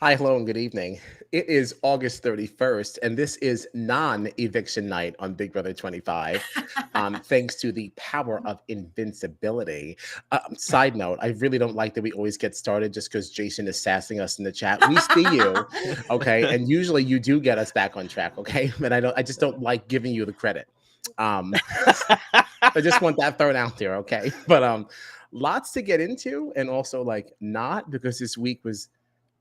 Hi, hello, and good evening. It is August 31st, and this is non-eviction night on Big Brother 25, thanks to the power of invincibility. Side note, I really don't like that we always get started just because Jason is sassing us in the chat. We see you, okay, and usually you do get us back on track, okay? But I just don't like giving you the credit. Um, I just want that thrown out there, okay? But lots to get into, and also like not because this week was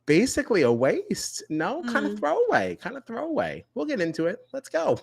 basically a waste. No, kind of throwaway, kind of throwaway. We'll get into it. Let's go.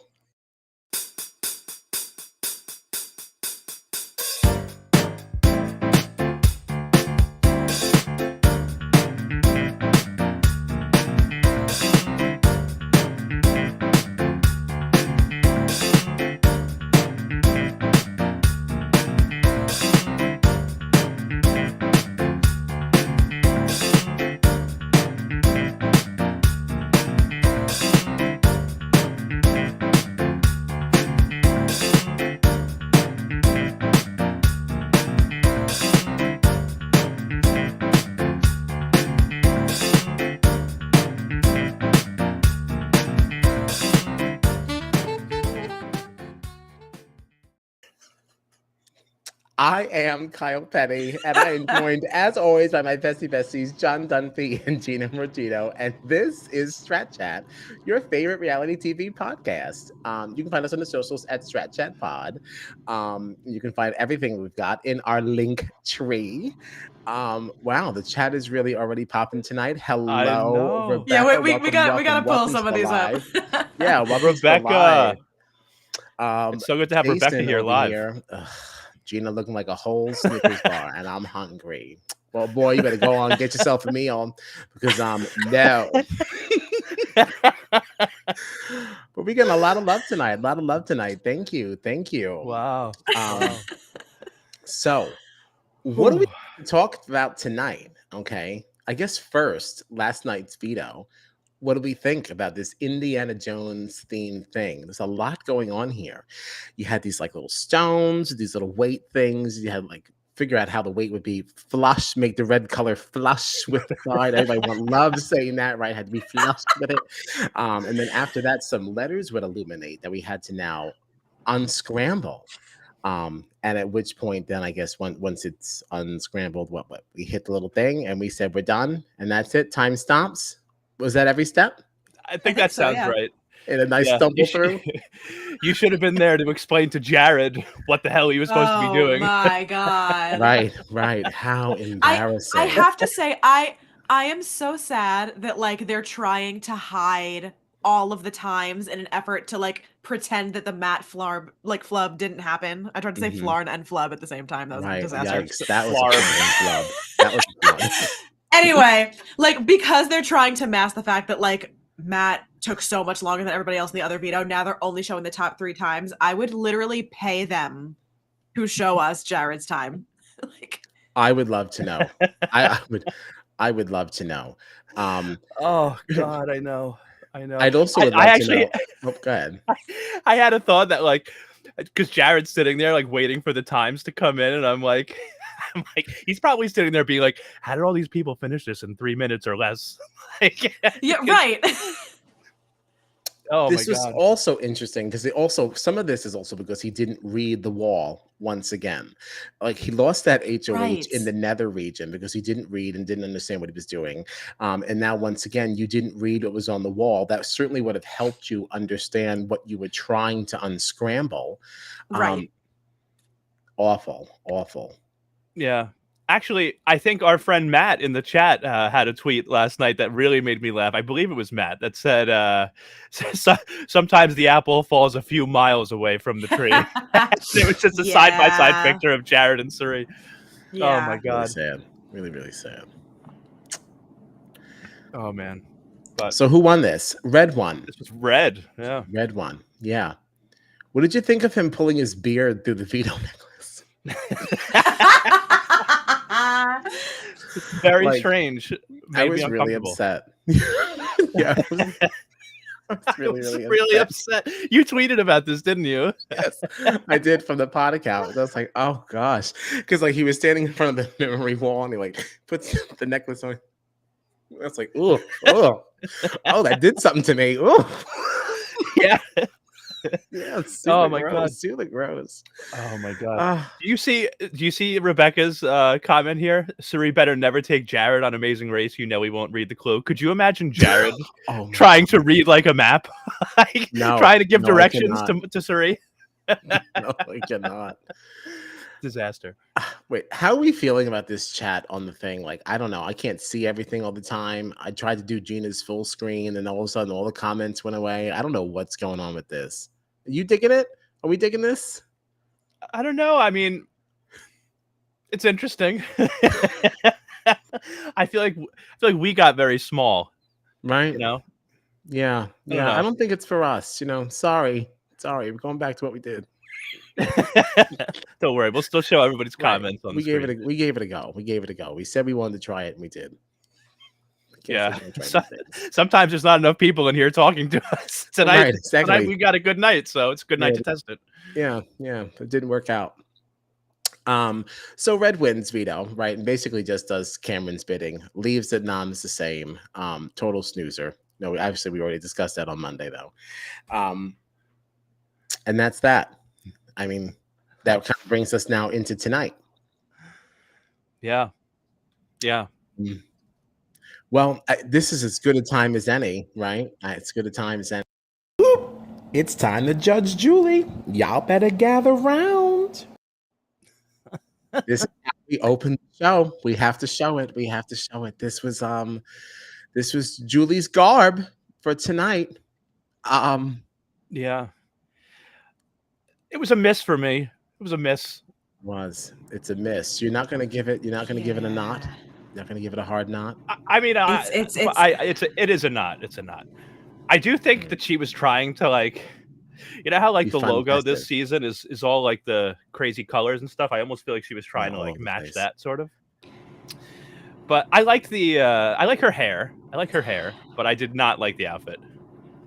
I am Kyle Petty, and I am joined, as always, by my besties, John Dunphy and Gina Mortino. And this is Strat Chat, your favorite reality TV podcast. You can find us on the socials at Strat Chat Pod. You can find everything we've got in our link tree. Wow, the chat is really already popping tonight. I Hello, know. Rebecca. Yeah, we welcome, gotta pull welcome some to of the these up. live. Yeah, welcome Rebecca. to the live. It's so good to have Jason Rebecca here over live. here. Gina looking like a whole Snickers bar, and I'm hungry. Well, boy, you better go on and get yourself a meal because no. But we're getting a lot of love tonight. A lot of love tonight. Thank you. Thank you. Wow. So, what do we talk about tonight? Okay. I guess first, last night's veto. What do we think about this Indiana Jones themed thing? There's a lot going on here. You had these like little stones, these little weight things. You had like figure out how the weight would be flush, make the red color flush with the side. Everybody loves saying that, right? Had to be flush with it. And then after that, some letters would illuminate that we had to now unscramble. And at which point, then I guess once it's unscrambled, what we hit the little thing and we said we're done, and that's it. Time stops. Was that every step? I think that sounds right. In a nice stumble through? You should have been there to explain to Jared what the hell he was supposed to be doing. Oh my God. Right. How embarrassing. I have to say, I am so sad that like they're trying to hide all of the times in an effort to like pretend that the Matt flub didn't happen. I tried to say flarn and flub at the same time. That was a disaster. Yikes. That was a flub. That was a flub. Anyway, like because they're trying to mask the fact that like Matt took so much longer than everybody else in the other veto, now they're only showing the top 3 times. I would literally pay them to show us Jared's time. Like, I would love to know. I would love to know. Oh God, I know. I'd also like to know. Oh, go ahead. I had a thought that like, because Jared's sitting there like waiting for the times to come in, and I'm like, he's probably sitting there being like, how did all these people finish this in 3 minutes or less? Yeah, right. Oh, this was also interesting because some of this is also because he didn't read the wall once again. Like he lost that HOH in the nether region because he didn't read and didn't understand what he was doing. And now once again, you didn't read what was on the wall. That certainly would have helped you understand what you were trying to unscramble. Right. Awful. Yeah. Actually, I think our friend Matt in the chat had a tweet last night that really made me laugh. I believe it was Matt that said, sometimes the apple falls a few miles away from the tree. It was just a side-by-side picture of Jared and Suri. Yeah. Oh, my God. Really sad. Really sad. Oh, man. So who won this? Red won. This was Red. Yeah. Red won. Yeah. What did you think of him pulling his beard through the veto necklace? It's very strange. I was really upset. Yeah, I was really upset. You tweeted about this, didn't you? Yes, I did from the pod account. I was like, oh gosh, because like he was standing in front of the memory wall and he like puts the necklace on. That's like, oh, oh, that did something to me. Oh, Yeah. yeah, super Oh my gross, God. super gross. Oh my God. Ah, Do you see Rebecca's comment here? Suri better never take Jared on Amazing Race. You know he won't read the clue. Could you imagine Jared oh my trying to God. read like a map, like No, trying to give no, I directions cannot. to Suri? No, I cannot. Disaster. Wait, how are we feeling about this chat on the thing? Like, I don't know. I can't see everything all the time. I tried to do Gina's full screen, and all of a sudden, all the comments went away. I don't know what's going on with this. Are you digging it? Are we digging this? I don't know. I mean, it's interesting. I feel like we got very small. Right? You know. Yeah, I don't yeah. I know. don't think it's for us. Sorry. We're going back to what we did. Don't worry. We'll still show everybody's Right. comments on We the gave screen. we gave it a go. We gave it a go. We said we wanted to try it, and we did. I can't say Yeah. we don't try new things. Sometimes there's not enough people in here talking to us tonight. Right, exactly. Tonight we got a good night, so it's a good night Yeah. to test it. Yeah, it didn't work out. So Red wins veto, right? And basically just does Cameron's bidding, leaves the noms the same. Total snoozer. No, obviously we already discussed that on Monday, though. And that's that. I mean, that kind of brings us now into tonight. Yeah. Yeah. Well, this is as good a time as any, right? It's good a time as any. It's time to judge Julie. Y'all better gather round. This is how we open the show. We have to show it. We have to show it. This was Julie's garb for tonight. Yeah. It was a miss for me. It was a miss. It's a miss. You're not gonna give it. You're not gonna give it a knot. You're not gonna give it a hard knot. I mean, it is a knot. It's a knot. I do think that she was trying to like, you know how like Be the fun logo festive. this season is all like the crazy colors and stuff. I almost feel like she was trying to all like over the match place. that sort of. But I like I like her hair. I like her hair, but I did not like the outfit.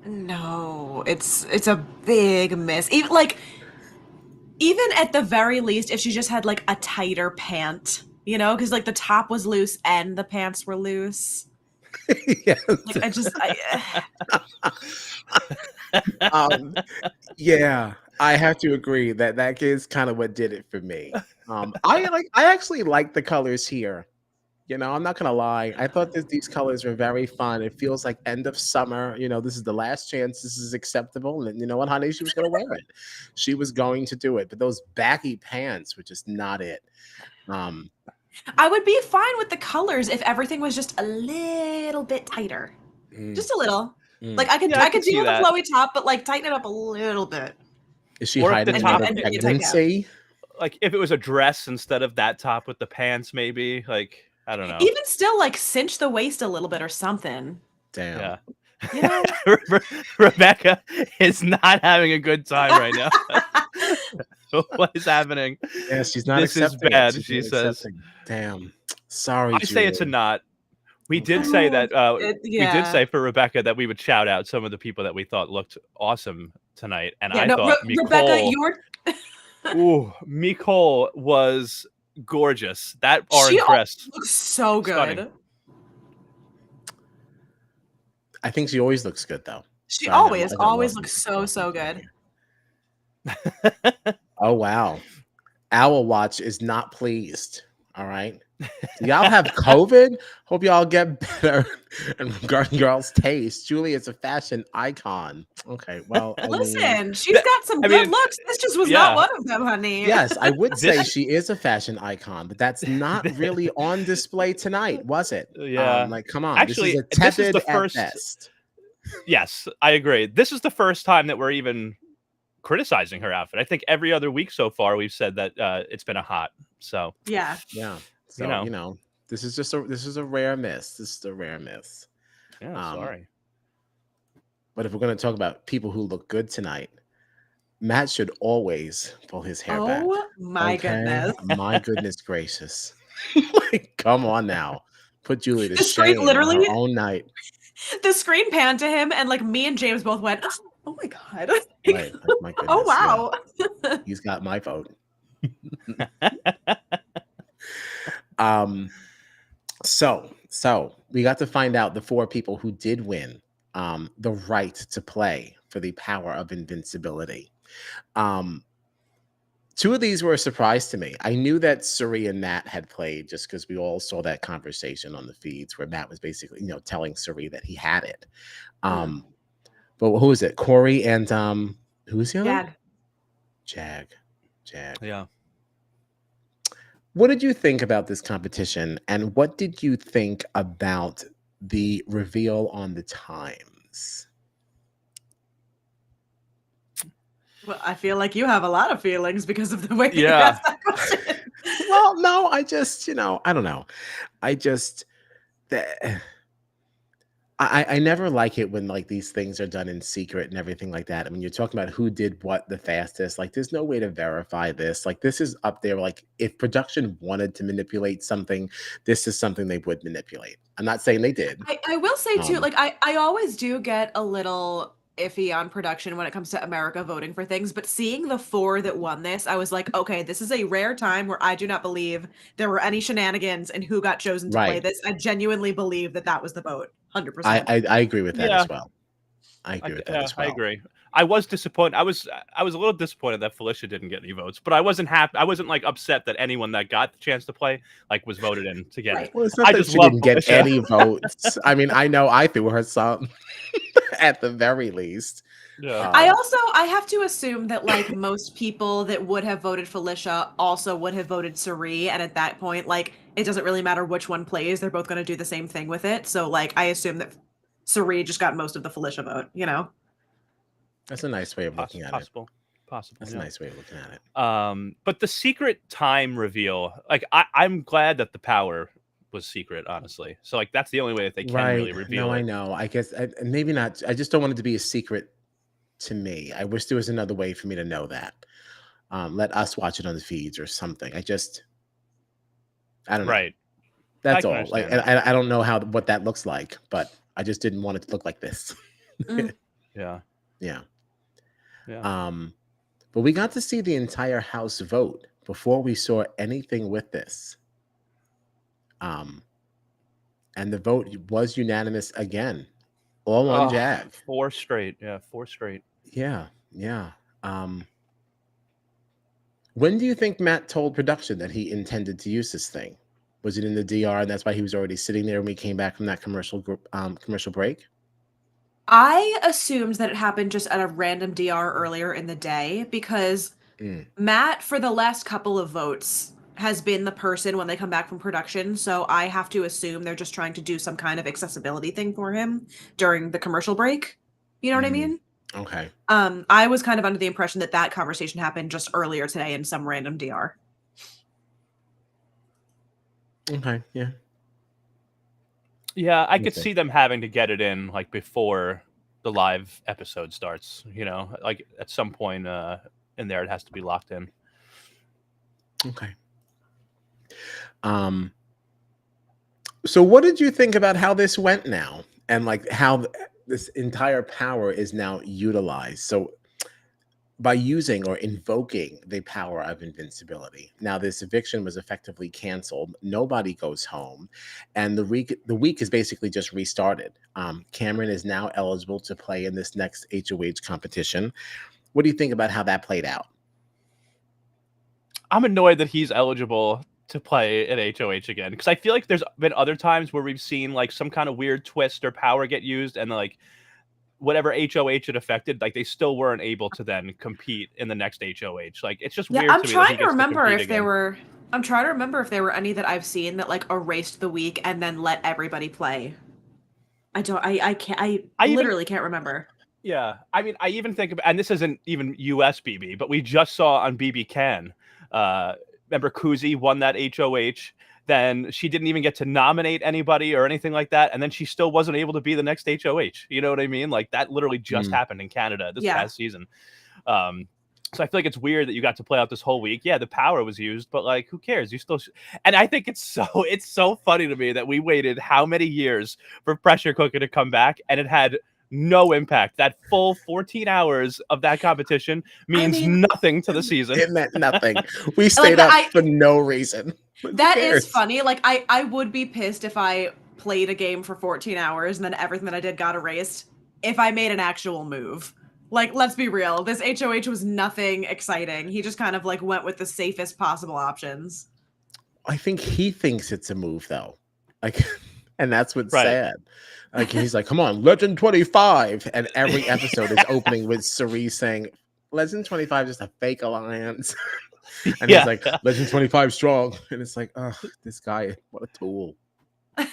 No, it's a big miss. Even at the very least, if she just had like a tighter pant, because like the top was loose and the pants were loose. Yes. Like Yeah, I have to agree that is kind of what did it for me. I actually like the colors here. I'm not gonna lie. I thought that these colors were very fun. It feels like end of summer. This is the last chance. This is acceptable. And you know what, honey? She was gonna wear it. She was going to do it. But those baggy pants were just not it. I would be fine with the colors if everything was just a little bit tighter. Just a little. Like I could deal with a flowy top, but like tighten it up a little bit. Is she Or if hiding the another top- pregnancy? Like if it was a dress instead of that top with the pants, maybe. Like I don't know. Even still, like cinch the waist a little bit or something. Damn. Yeah. Rebecca is not having a good time right now. What is happening? Yeah, she's not This is accepting it. bad, She's she not says. accepting. Damn. Sorry, I say it's a Julie. knot. We did say that we did say for Rebecca that we would shout out some of the people that we thought looked awesome tonight. And I thought Rebecca, Nicole was gorgeous. That orange dress looks so good. Stunning. I think she always looks good though. She So always looks so good. Oh wow. Owl Watch is not pleased. All right. Do y'all have COVID? Hope y'all get better in regarding y'all's taste. Julie is a fashion icon. Okay, well, Listen, she's got some good looks. This just was not one of them, honey. Yes, I would say she is a fashion icon, but that's not really on display tonight, was it? Yeah. Like, come on. Actually, this is the first. At best. Yes, I agree. This is the first time that we're even criticizing her outfit. I think every other week so far we've said that it's been a hot. So yeah. So this is a rare miss. This is a rare miss. Yeah, sorry. But if we're going to talk about people who look good tonight, Matt should always pull his hair back. Oh my goodness! My goodness gracious! Like, come on now, put Julie to the shame. Screen literally her own night. The screen panned to him, and like me and James both went, "Oh my god!" Right, like, my goodness, oh wow! Yeah. He's got my vote. So we got to find out the 4 people who did win the right to play for the power of invincibility. 2 of these were a surprise to me. I knew that Suri and Matt had played just because we all saw that conversation on the feeds where Matt was basically, telling Suri that he had it. But who is it? Corey and who's the other? Jag. Yeah. What did you think about this competition, and what did you think about the reveal on the times? Well, I feel like you have a lot of feelings because of the way you Yeah. asked that question. Well, no, I just, I don't know. I just, I never like it when like these things are done in secret and everything like that. I mean, you're talking about who did what the fastest. Like, there's no way to verify this. Like, this is up there. Like, if production wanted to manipulate something, this is something they would manipulate. I'm not saying they did. I will say too, like I always do get a little iffy on production when it comes to America voting for things, but seeing the 4 that won this, I was like, okay, this is a rare time where I do not believe there were any shenanigans and who got chosen to play this. I genuinely believe that was the vote. 100%. I agree with that as well. I agree with that as well. I agree. I was disappointed. I was a little disappointed that Felicia didn't get any votes, but I wasn't happy. I wasn't like upset that anyone that got the chance to play like was voted in to get it. Well, it's not that she didn't get any votes. I mean, I know I threw her some at the very least. Yeah. I have to assume that like most people that would have voted Felicia also would have voted Suri, and at that point, like it doesn't really matter which one plays; they're both going to do the same thing with it. So, like, I assume that Suri just got most of the Felicia vote. That's a nice way of looking at it. Possible. That's a nice way of looking at it. But the secret time reveal, like I'm glad that the power was secret, honestly. So like that's the only way that they can really reveal it. I know. I guess maybe not. I just don't want it to be a secret to me. I wish there was another way for me to know that. Let us watch it on the feeds or something. I don't know. Right. That's all. Like, I don't know what that looks like, but I just didn't want it to look like this. Yeah. But we got to see the entire house vote before we saw anything with this. And the vote was unanimous again, all on Jag. 4 straight. Yeah, 4 straight. Yeah. When do you think Matt told production that he intended to use this thing? Was it in the DR, and that's why he was already sitting there when we came back from that commercial break? I assumed that it happened just at a random DR earlier in the day because Matt, for the last couple of votes, has been the person when they come back from production. So I have to assume they're just trying to do some kind of accessibility thing for him during the commercial break. You know what I mean? Okay. I was kind of under the impression that conversation happened just earlier today in some random DR. Okay. Yeah. Yeah, I could see them having to get it in like before the live episode starts, like at some point in there it has to be locked in. Okay. So what did you think about how this went now and like how this entire power is now utilized? So by using or invoking the power of invincibility. Now, this eviction was effectively canceled. Nobody goes home. And the week is basically just restarted. Cameron is now eligible to play in this next HOH competition. What do you think about how that played out? I'm annoyed that he's eligible to play at HOH again, because I feel like there's been other times where we've seen like some kind of weird twist or power get used and like whatever HOH it affected, like they still weren't able to then compete in the next HOH. Like it's just weird. I'm trying to remember if there were. I'm trying to remember if there were any that I've seen that like erased the week and then let everybody play. I can't. I literally can't remember. Yeah, I mean, I even think about, and this isn't even US BB, but we just saw on BB Can. Remember Kuzi won that HOH. Then she didn't even get to nominate anybody or anything like that. And then she still wasn't able to be the next HOH. You know what I mean? Like that literally just happened in Canada this past season. So I feel like it's weird that you got to play out this whole week. Yeah, the power was used, but like, who cares? You still, and I think it's so funny to me that we waited how many years for Pressure Cooker to come back, and it had no impact. That full 14 hours of that competition means nothing to the season. It meant nothing. We stayed up for no reason. That is funny. Like I would be pissed if I played a game for 14 hours and then everything that I did got erased if I made an actual move. Like, let's be real. This HOH was nothing exciting. He just kind of like went with the safest possible options. I think he thinks it's a move though. Like, and that's what's Right. sad. Like he's like, come on, Legend 25. And every episode is opening with Cerise saying, Legend 25 is just a fake alliance. And Yeah. he's like, Legend 25 strong. And it's like, oh, this guy, what a tool.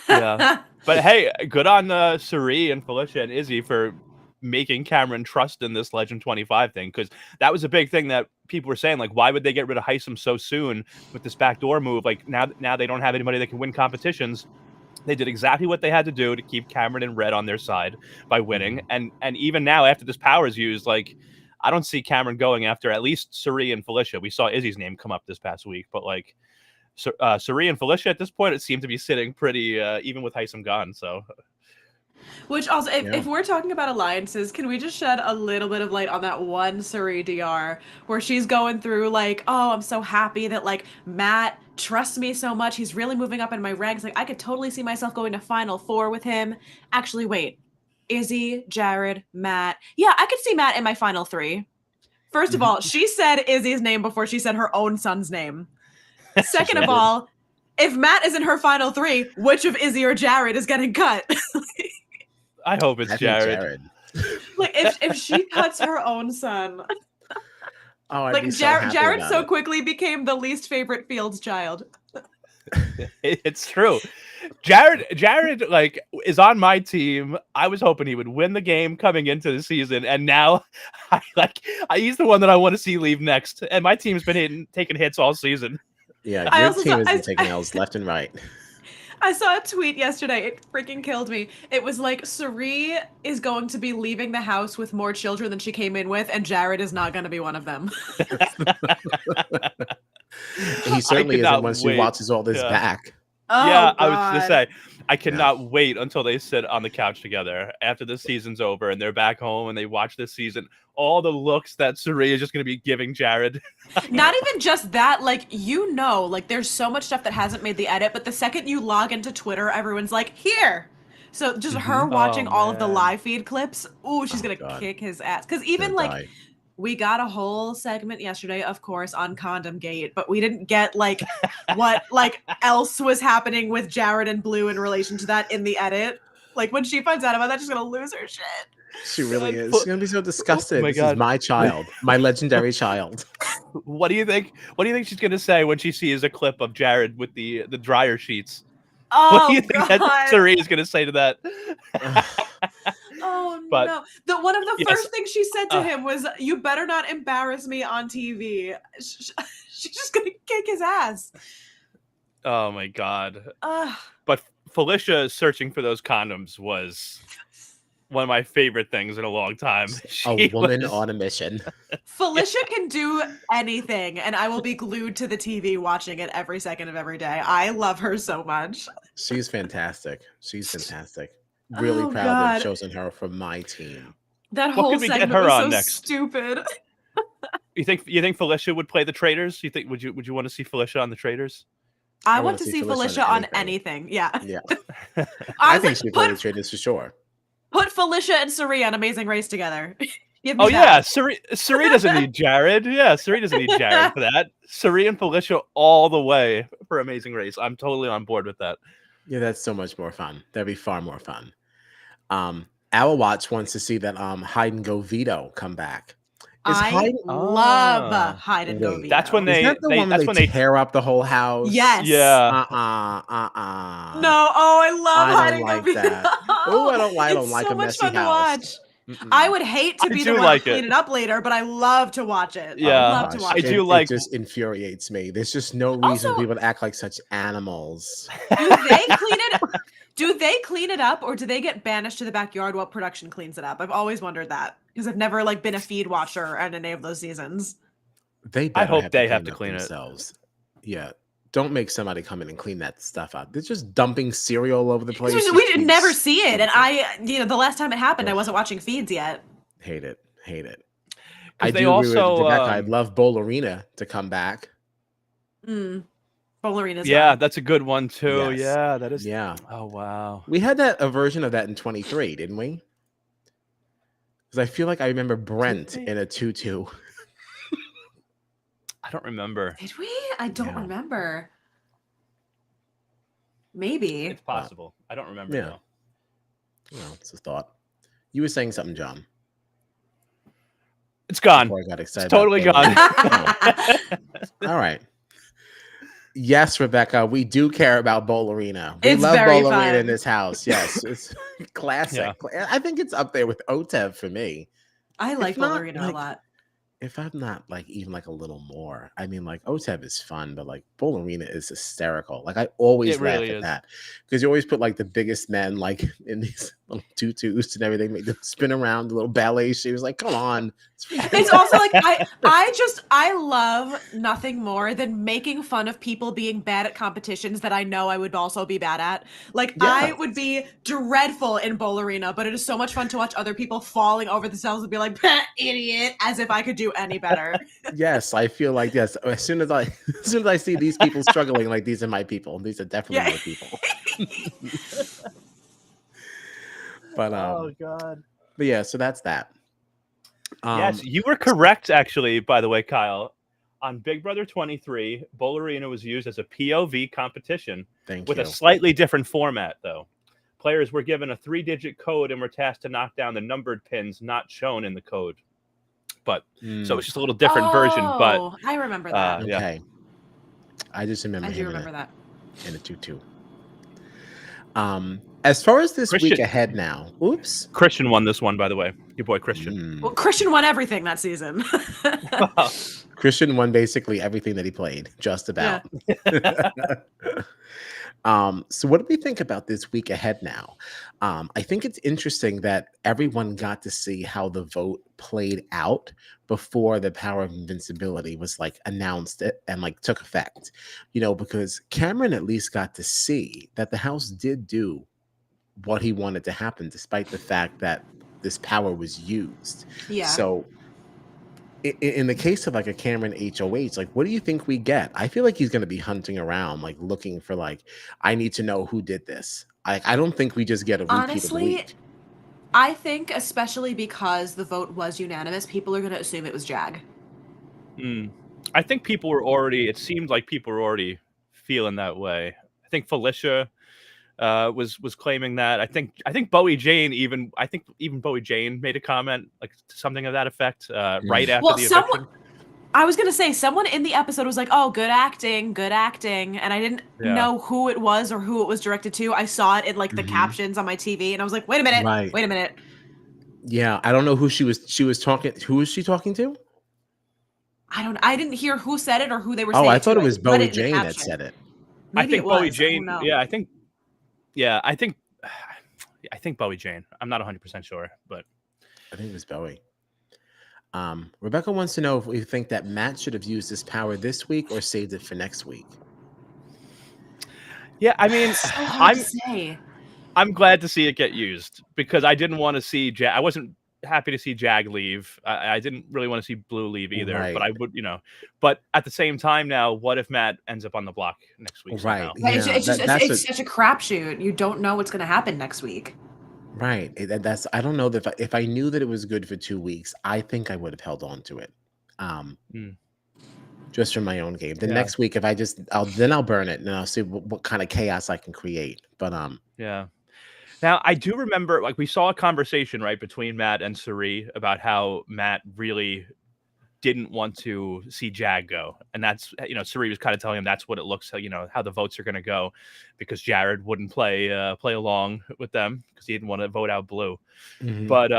Yeah. But hey, good on Cerie and Felicia and Izzy for making Cameron trust in this Legend 25 thing, because that was a big thing that people were saying, like, why would they get rid of Heisem so soon with this backdoor move? Like, now they don't have anybody that can win competitions. They did exactly what they had to do to keep Cameron and Red on their side by winning. And even now, after this power is used, like, I don't see Cameron going after at least Cerie and Felicia. We saw Izzy's name come up this past week, but like Cerie and Felicia at this point, it seemed to be sitting pretty even with Heisem gone. So, which also, if we're talking about alliances, can we just shed a little bit of light on that one Cerie DR where she's going through like, oh, I'm so happy that like Matt trusts me so much. He's really moving up in my ranks. Like, I could totally see myself going to Final Four with him. Actually, wait. Izzy, Jared, Matt. Yeah, I could see Matt in my final 3. First of all, she said Izzy's name before she said her own son's name. Second of all, if Matt is in her final 3, which of Izzy or Jared is getting cut? I hope it's Jared. Like, if she cuts her own son. Oh, I'd like be so happy Jared about so it. quickly became the least favorite Fields child. It's true. Jared like is on my team. I was hoping he would win the game coming into the season, and now he's the one that I want to see leave next. And my team's been taking hits all season. Yeah, your team has been taking L's left and right. I saw a tweet yesterday. It freaking killed me. It was like, Cerie is going to be leaving the house with more children than she came in with, and Jared is not going to be one of them. He certainly isn't once she watches all this back. Oh, yeah, God. I was going to say, I cannot wait until they sit on the couch together after the season's over and they're back home and they watch this season. All the looks that Cerie is just going to be giving Jared. Not even just that, like, like, there's so much stuff that hasn't made the edit, but the second you log into Twitter, everyone's like, here. So just her watching all of the live feed clips, ooh, she's going to kick his ass. Because even, like, we got a whole segment yesterday, of course, on Condom Gate, but we didn't get like what like else was happening with Jared and Blue in relation to that in the edit. Like when she finds out about that, she's gonna lose her shit. She really is. She's gonna be so disgusted. Oh this is my child, my legendary child. What do you think? What do you think she's gonna say when she sees a clip of Jared with the dryer sheets? Oh, what do you think that Cerie is gonna say to that? Oh, no. One of the first things she said to him was, you better not embarrass me on TV. She's just going to kick his ass. Oh, my God. But Felicia searching for those condoms was one of my favorite things in a long time. A woman on a mission. Felicia can do anything, and I will be glued to the TV watching it every second of every day. I love her so much. She's fantastic. Really proud to have chosen her for my team. That whole segment was so stupid. You think Felicia would play the Traitors? Would you want to see Felicia on the Traitors? I want to see Felicia on anything. Yeah. I think she'd play the Traitors for sure. Put Felicia and Cerie on Amazing Race together. Yeah, Cerie doesn't need Jared. Yeah, Cerie doesn't need Jared for that. Cerie and Felicia all the way for Amazing Race. I'm totally on board with that. Yeah, that's so much more fun. That'd be far more fun. Our Watch wants to see that Hide and Go Veto come back. I love Hide and Go Veto. That's when they tear up the whole house. Yes. Yeah. No. Oh, I love Hide and Go Veto. Oh, I don't like a messy house. To watch. I would hate to be the one to clean it up later, but I love to watch it. Yeah, I love to watch it. It just infuriates me. There's just no reason for people to act like such animals. Do they clean it up, or do they get banished to the backyard while production cleans it up? I've always wondered that because I've never been a feed watcher on any of those seasons. I hope they have to clean it themselves. Yeah. Don't make somebody come in and clean that stuff up. They're just dumping cereal all over the place. We did never see it. And the last time it happened, I wasn't watching feeds yet. Hate it. I do agree with Rebecca. I'd love Bowl Arena to come back. Mm. Ballerina's Yeah, gone. that's a good one too. Yes. Yeah, that is. Yeah. Oh wow. We had a version of that in 23, didn't we? Because I feel like I remember Brent we? in a 2-2. I don't remember. Did we? I don't Yeah. remember. Maybe. It's possible. I don't remember Yeah. though. Well, it's a thought. You were saying something, John. It's gone. Before I got excited. It's totally gone. All right. Yes, Rebecca, we do care about Bollerina. We It's love very Bollerina in fun. this house. Yes, it's classic. I think it's up there with Otev for me. I like not, Ballerina like, a lot. If I'm not like even like a little more, I mean, like Otev is fun, but like Bollerina is hysterical. Like I always It laugh really at is. that because you always put like the biggest men like in these little tutus and everything, make them spin around, the little ballet shoes. Like, come on. It's also like I love nothing more than making fun of people being bad at competitions that I know I would also be bad at. Like I Yes. would be dreadful in Ballerina, but it is so much fun to watch other people falling over themselves and be like, idiot, as if I could do any better. Yes, I feel like yes. As soon as I see these people struggling, like these are my people. These are definitely my people. But Oh god. But yeah, so that's that. Yes, you were correct, actually, by the way, Kyle. On Big Brother 23, Bollerina was used as a POV competition with a slightly different format, though. Players were given a 3-digit code and were tasked to knock down the numbered pins not shown in the code. But so it's just a little different version. But I remember that. Okay. I just remember I do him remember that. in a 2-2. As far as this Christian- week ahead now, oops. Christian won this one, by the way. Your boy Christian. Well, Christian won everything that season. Christian won basically everything that he played, just about. So what do we think about this week ahead now? I think it's interesting that everyone got to see how the vote played out before the power of invincibility was like announced and like took effect, you know, because Cameron at least got to see that the house did do what he wanted to happen, despite the fact that this power was used. Yeah. So in the case of like a Cameron HOH, like what do you think we get? I feel like he's going to be hunting around, like looking for like, I need to know who did this. I don't think we just get a repeat Honestly, of the week. I think especially because the vote was unanimous, people are going to assume it was Jag. I think people were already, it seemed like people were already feeling that way. I think Felicia was claiming that. I think Bowie Jane even Bowie Jane made a comment like something of that effect right after the eviction. I was gonna say someone in the episode was like, "Oh, good acting," and I didn't know who it was or who it was directed to. I saw it in like the captions on my TV, and I was like, "Wait a minute." Yeah, I don't know who she was talking. Who was she talking to? I didn't hear who said it or who they were saying. I thought it was Bowie Jane that said it. Maybe I think Bowie Jane. I think Bowie Jane. I'm not 100% sure, but I think it was Bowie. Rebecca wants to know if we think that Matt should have used this power this week or saved it for next week. Yeah, I mean, so hard to say. I'm glad to see it get used because I didn't want to see I wasn't happy to see Jag leave. I didn't really want to see Blue leave either, but I would, but at the same time now, what if Matt ends up on the block next week? Right. Yeah, it's such a crapshoot. You don't know what's going to happen next week. Right. I don't know that if I knew that it was good for 2 weeks, I think I would have held on to it. Just for my own game. The next week, if I'll burn it and I'll see what kind of chaos I can create. But yeah. Now I do remember, like we saw a conversation right between Matt and Suri about how Matt really didn't want to see Jag go, and that's Suri was kind of telling him that's what it looks like, how the votes are going to go, because Jared wouldn't play along with them because he didn't want to vote out Blue. But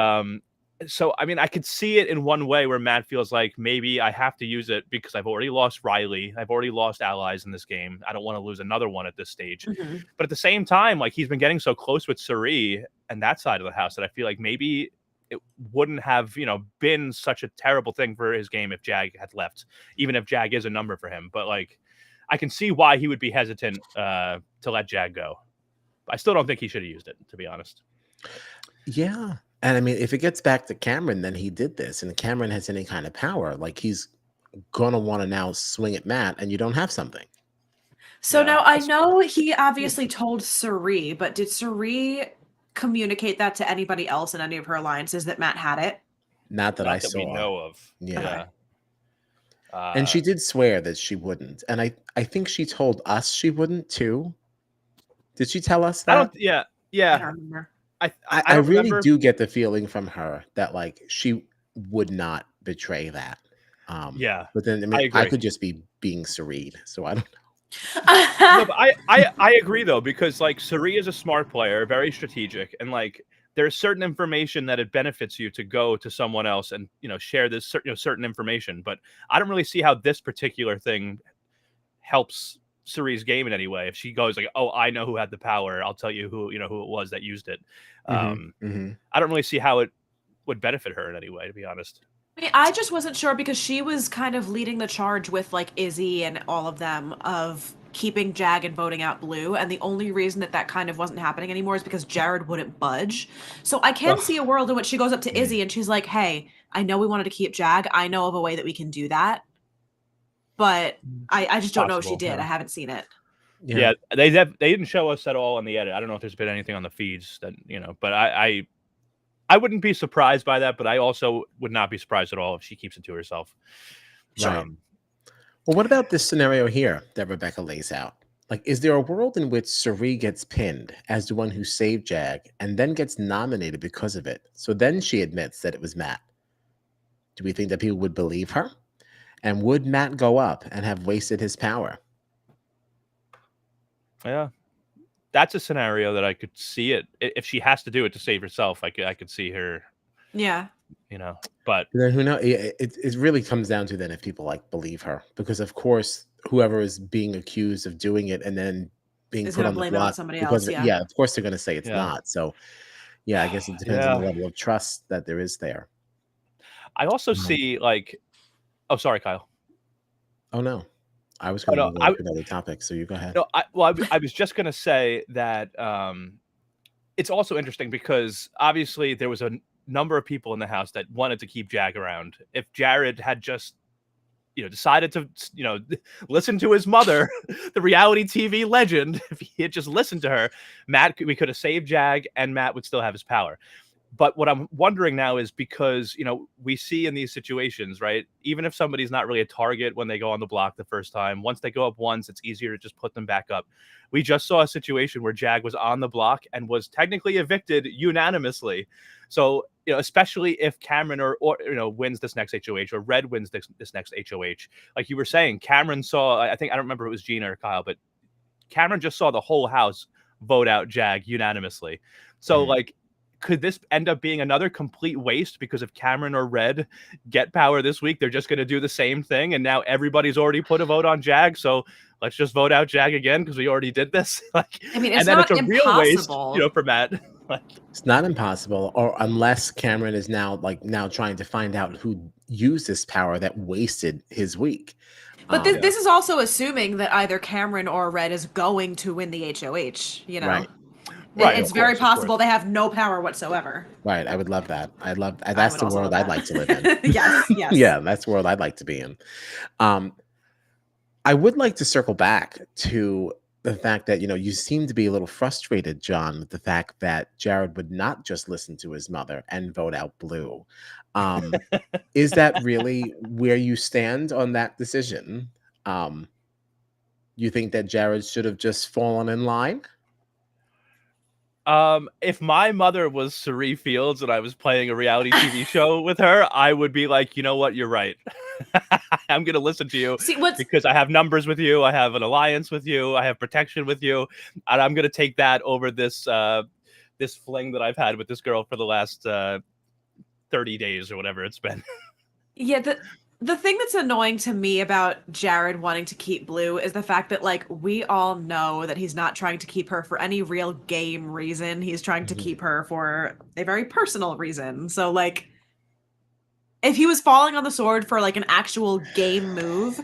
so I mean I could see it in one way where Matt feels like maybe I have to use it because I've already lost Riley, I've already lost allies in this game, I don't want to lose another one at this stage. But at the same time, like he's been getting so close with Suri and that side of the house that I feel like maybe it wouldn't have, been such a terrible thing for his game if Jag had left, even if Jag is a number for him. But like, I can see why he would be hesitant to let Jag go. I still don't think he should have used it, to be honest. Yeah. And I mean, if it gets back to Cameron, then he did this, and Cameron has any kind of power, like he's going to want to now swing at Matt, and you don't have something. So Yeah. now I know he obviously told Suri, but did Suri communicate that to anybody else in any of her alliances that Matt had it? Not that I Not that we saw. know of. Yeah. Yeah. And she did swear that she wouldn't. And I think she told us she wouldn't too. Did she tell us I don't. that? Yeah. I Yeah. don't remember. I I don't really remember. do get the feeling from her that like she would not betray that. Yeah. But then I I mean I agree. could just be being serene. So I don't No, but I agree though, because like Suri is a smart player, very strategic, and like there's certain information that it benefits you to go to someone else and share this certain information. But I don't really see how this particular thing helps Suri's game in any way. If she goes like, "Oh, I know who had the power. I'll tell you who who it was that used it." I don't really see how it would benefit her in any way, to be honest. I mean, I just wasn't sure because she was kind of leading the charge with like Izzy and all of them of keeping Jag and voting out Blue, and the only reason that that kind of wasn't happening anymore is because Jared wouldn't budge. So I can see a world in which she goes up to Izzy and she's like, "Hey, I know we wanted to keep Jag. I know of a way that we can do that." But I just don't know if she Possible, did. yeah. I haven't seen it. Yeah, they didn't show us at all in the edit. I don't know if there's been anything on the feeds that but I wouldn't be surprised by that, but I also would not be surprised at all if she keeps it to herself. Right. Well, what about this scenario here that Rebecca lays out? Like, is there a world in which Suri gets pinned as the one who saved Jag and then gets nominated because of it? So then she admits that it was Matt. Do we think that people would believe her? And would Matt go up and have wasted his power? Yeah. That's a scenario that I could see it. If she has to do it to save herself, I could see her. Yeah. But then who knows? It really comes down to then if people like believe her, because of course whoever is being accused of doing it and then being put on the block somebody because else. Yeah. of course they're going to say it's not. So yeah, I guess it depends on the level of trust that there is there. I also see like, oh, sorry, Kyle. Oh no. I was going to move on to another topic, so you go ahead. No, I was just going to say that it's also interesting because obviously there was a number of people in the house that wanted to keep Jag around. If Jared had just decided to listen to his mother, the reality TV legend, if he had just listened to her, we could have saved Jag and Matt would still have his power. But what I'm wondering now is because, we see in these situations, right, even if somebody's not really a target when they go on the block the first time, once they go up once, it's easier to just put them back up. We just saw a situation where Jag was on the block and was technically evicted unanimously. So, especially if Cameron or wins this next HOH or Red wins this next HOH, like you were saying, Cameron saw, I don't remember if it was Gina or Kyle, but Cameron just saw the whole house vote out Jag unanimously. So like, could this end up being another complete waste because if Cameron or Red get power this week, they're just going to do the same thing. And now everybody's already put a vote on Jag. So let's just vote out Jag again because we already did this. Like, I mean, it's and then not it's a real waste, for Matt. It's not impossible, or unless Cameron is now trying to find out who used this power that wasted his week. But this is also assuming that either Cameron or Red is going to win the HOH, Right. Right, it's very possible they have no power whatsoever. Right. I would love that. That's the world I'd like to live in. Yes. Yeah, that's the world I'd like to be in. I would like to circle back to the fact that, you seem to be a little frustrated, John, with the fact that Jared would not just listen to his mother and vote out Blue. Is that really where you stand on that decision? You think that Jared should have just fallen in line? If my mother was Suri Fields and I was playing a reality TV show with her, I would be like, you know what, you're right. I'm going to listen to you because I have numbers with you. I have an alliance with you. I have protection with you. And I'm going to take that over this fling that I've had with this girl for the last 30 days or whatever it's been. Yeah, the thing that's annoying to me about Jared wanting to keep Blue is the fact that, like, we all know that he's not trying to keep her for any real game reason. He's trying to keep her for a very personal reason. So, like, if he was falling on the sword for, like, an actual game move,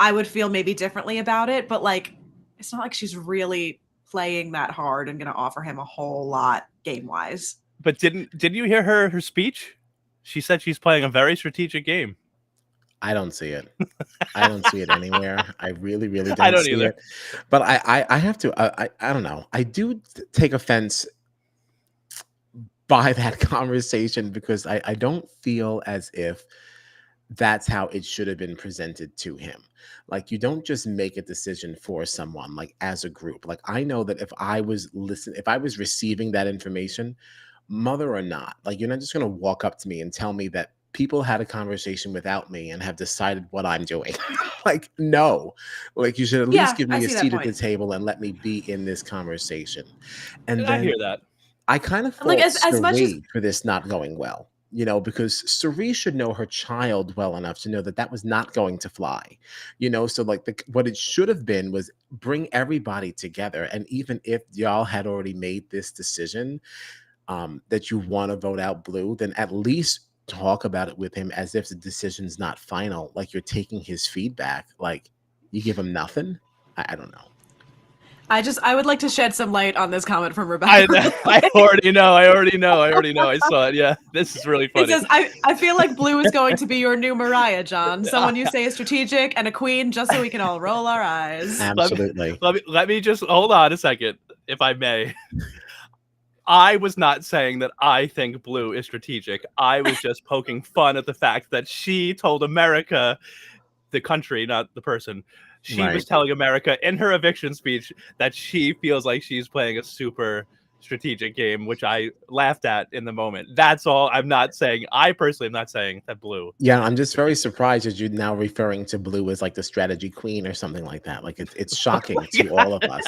I would feel maybe differently about it. But, like, it's not like she's really playing that hard and going to offer him a whole lot game-wise. But didn't you hear her speech? She said she's playing a very strategic game. I don't see it. I don't see it anywhere. I really, really I don't don't see either. it. But I have to. I don't know. I do take offense by that conversation because I don't feel as if that's how it should have been presented to him. Like, you don't just make a decision for someone, like, as a group. Like, I know that if I was receiving that information, mother or not, like, you're not just going to walk up to me and tell me that people had a conversation without me and have decided what I'm doing. Like, no. Like, you should at least Yeah, give I me a see that seat at the point. table and let me be in this conversation. And And I hear then that. I kind of And, like, fault as much as Sari for this not going well, because Sari should know her child well enough to know that that was not going to fly, So, like, what it should have been was bring everybody together. And even if y'all had already made this decision, that you want to vote out Blue, then at least talk about it with him as if the decision's not final. Like, you're taking his feedback. Like, you give him nothing. I don't know. I would like to shed some light on this comment from Rebecca. I already know. I saw it. Yeah, this is really It funny. says, I feel like Blue is going to be your new Mariah, John. Someone you say is strategic and a queen just so we can all roll our eyes. Absolutely. Let me just hold on a second, if I may. I was not saying that I think Blue is strategic. I was just poking fun at the fact that she told America, the country, not the person. She was Right. telling America in her eviction speech that she feels like she's playing a super strategic game, which I laughed at in the moment. That's all. I personally am not saying that Blue. Yeah, I'm just very surprised that you're now referring to Blue as like the strategy queen or something like that. Like, it's shocking to all of us.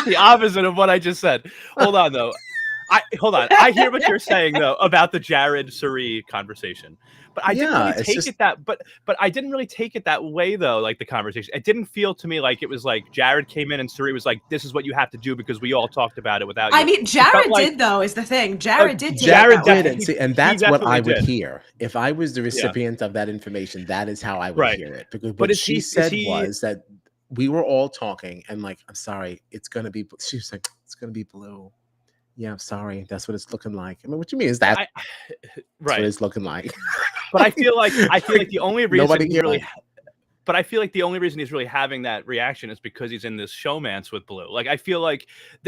The opposite of what I just said. Hold on, though. I hear what you're saying though about the Jared Suri conversation, but I didn't really take it that. But I didn't really take it that way though. Like, the conversation, it didn't feel to me like it was like Jared came in and Suri was like, "This is what you have to do because we all talked about it without you." I mean, Jared did though, is the thing. Jared did. Jared take it that did, way. and that's what I would did. hear if I was the recipient of that information. That is how I would Right. hear it. Because But what she said was that we were all talking, and like, I'm sorry, it's gonna be. She was like, it's gonna be Blue. Yeah, I'm sorry. That's what it's looking like. I mean, what you mean is that right? That's what it's looking like. But I feel like the only reason Nobody he really. cares. But I feel like the only reason he's really having that reaction is because he's in this showmance with Blue. Like, I feel like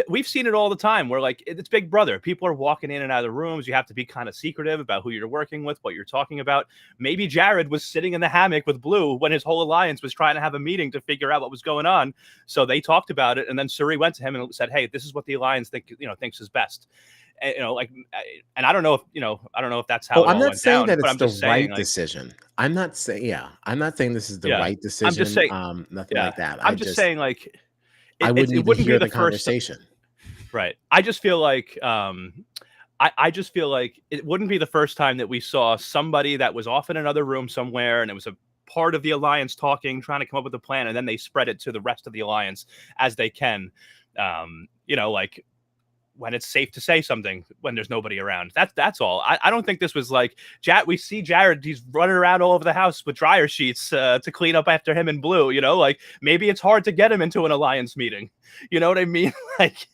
we've seen it all the time where, like, it's Big Brother. People are walking in and out of the rooms. You have to be kind of secretive about who you're working with, what you're talking about. Maybe Jared was sitting in the hammock with Blue when his whole alliance was trying to have a meeting to figure out what was going on. So they talked about it. And then Suri went to him and said, "Hey, this is what the alliance thinks is best." And, and I don't know if that's how it I'm all not went saying down, that but it's I'm the just saying, right decision. I'm not saying this is the right decision. I'm just saying, nothing like that. I'm just saying, like, I wouldn't it even wouldn't hear be the the first conversation. Right. I just feel like I just feel like it wouldn't be the first time that we saw somebody that was off in another room somewhere and it was a part of the alliance talking, trying to come up with a plan, and then they spread it to the rest of the alliance as they can. Like, when it's safe to say something when there's nobody around. That's all. I don't think this was like we see Jared, he's running around all over the house with dryer sheets to clean up after him in Blue, like, maybe it's hard to get him into an alliance meeting. You know what I mean? Like,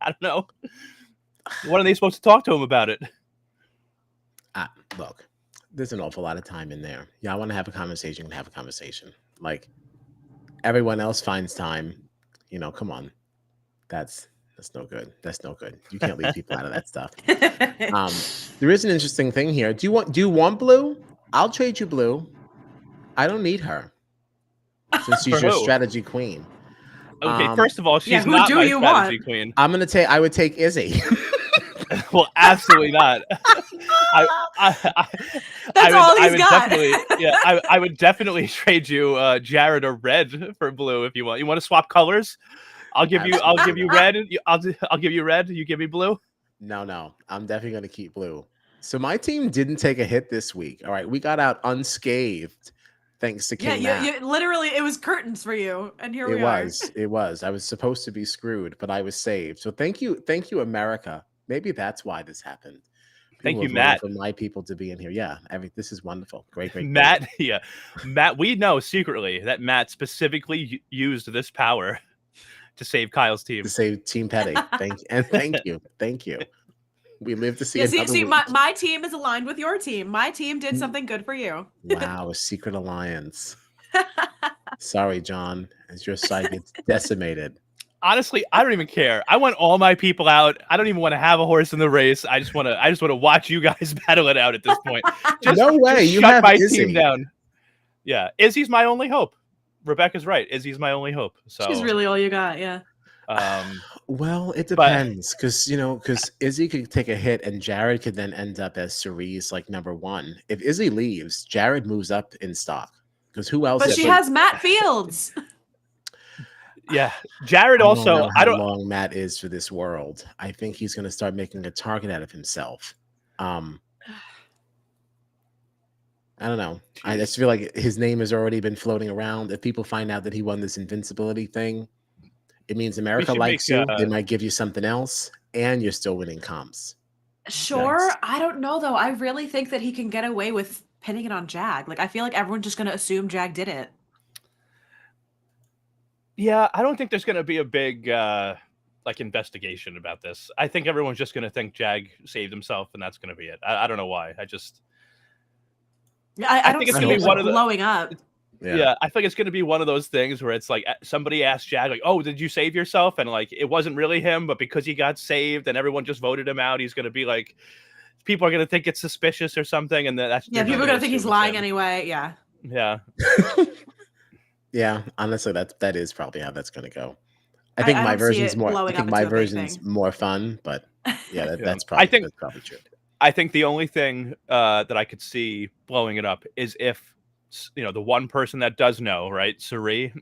I don't know. When are they supposed to talk to him about it? Look, there's an awful lot of time in there. Yeah, I want to have a conversation. Have a conversation. Like, everyone else finds time. Come on. That's no good. That's no good. You can't leave people out of that stuff. There is an interesting thing here. Do you want Blue? I'll trade you Blue. I don't need her since she's your strategy queen. Okay, first of all, she's who not do my you strategy want? queen. I would take Izzy. Well, absolutely not. That's all he's got. I would definitely trade you Jared or Red for Blue if you want. You want to swap colors? I'll give you red. I'll give you red. You give me Blue. No, I'm definitely going to keep Blue. So my team didn't take a hit this week. All right, we got out unscathed thanks to King Matt. You literally, it was curtains for you, and here we are. It was. I was supposed to be screwed, but I was saved. So thank you, America. Maybe that's why this happened. Thank you, Matt. For my people to be in here. Yeah, this is wonderful. Great. Matt, yeah. Matt, we know secretly that Matt specifically used this power to save Kyle's team. To save Team Petty. Thank you. We live to see Yeah, another see, week. my team is aligned with your team. My team did something good for you. Wow, a secret alliance. Sorry, John, as your side gets decimated. Honestly, I don't even care. I want all my people out. I don't even want to have a horse in the race. I just want to watch you guys battle it out at this point. No way, you shut have my Izzy. team down. Yeah, Izzy's my only hope. Rebecca's right. Izzy's my only hope. So She's really all you got, yeah. Well, it depends, because Izzy could take a hit and Jared could then end up as Cerise like number 1. If Izzy leaves, Jared moves up in stock. Because who else? But she has Matt Fields. Yeah, Jared I don't also. know how long Matt is for this world. I think he's going to start making a target out of himself. I don't know. I just feel like his name has already been floating around. If people find out that he won this invincibility thing, it means America likes you. They might give you something else, and you're still winning comps. Sure. Yes. I don't know, though. I really think that he can get away with pinning it on Jag. Like, I feel like everyone's just going to assume Jag did it. Yeah, I don't think there's going to be a big like investigation about this. I think everyone's just going to think Jag saved himself, and that's going to be it. I don't know why. I think it's going to be one of blowing up. Yeah, I think it's going to be one of those things where it's like somebody asked Jag, like, "Oh, did you save yourself?" And like it wasn't really him, but because he got saved and everyone just voted him out, he's going to be like, people are going to think it's suspicious or something, and that's people are going to think he's lying anyway. Yeah. Yeah. Yeah, honestly, that is probably how that's going to go. I think my version's more. I think my version's more fun, but yeah, that's probably. That's probably true. I think the only thing that I could see blowing it up is if the one person that does know, right, Suri,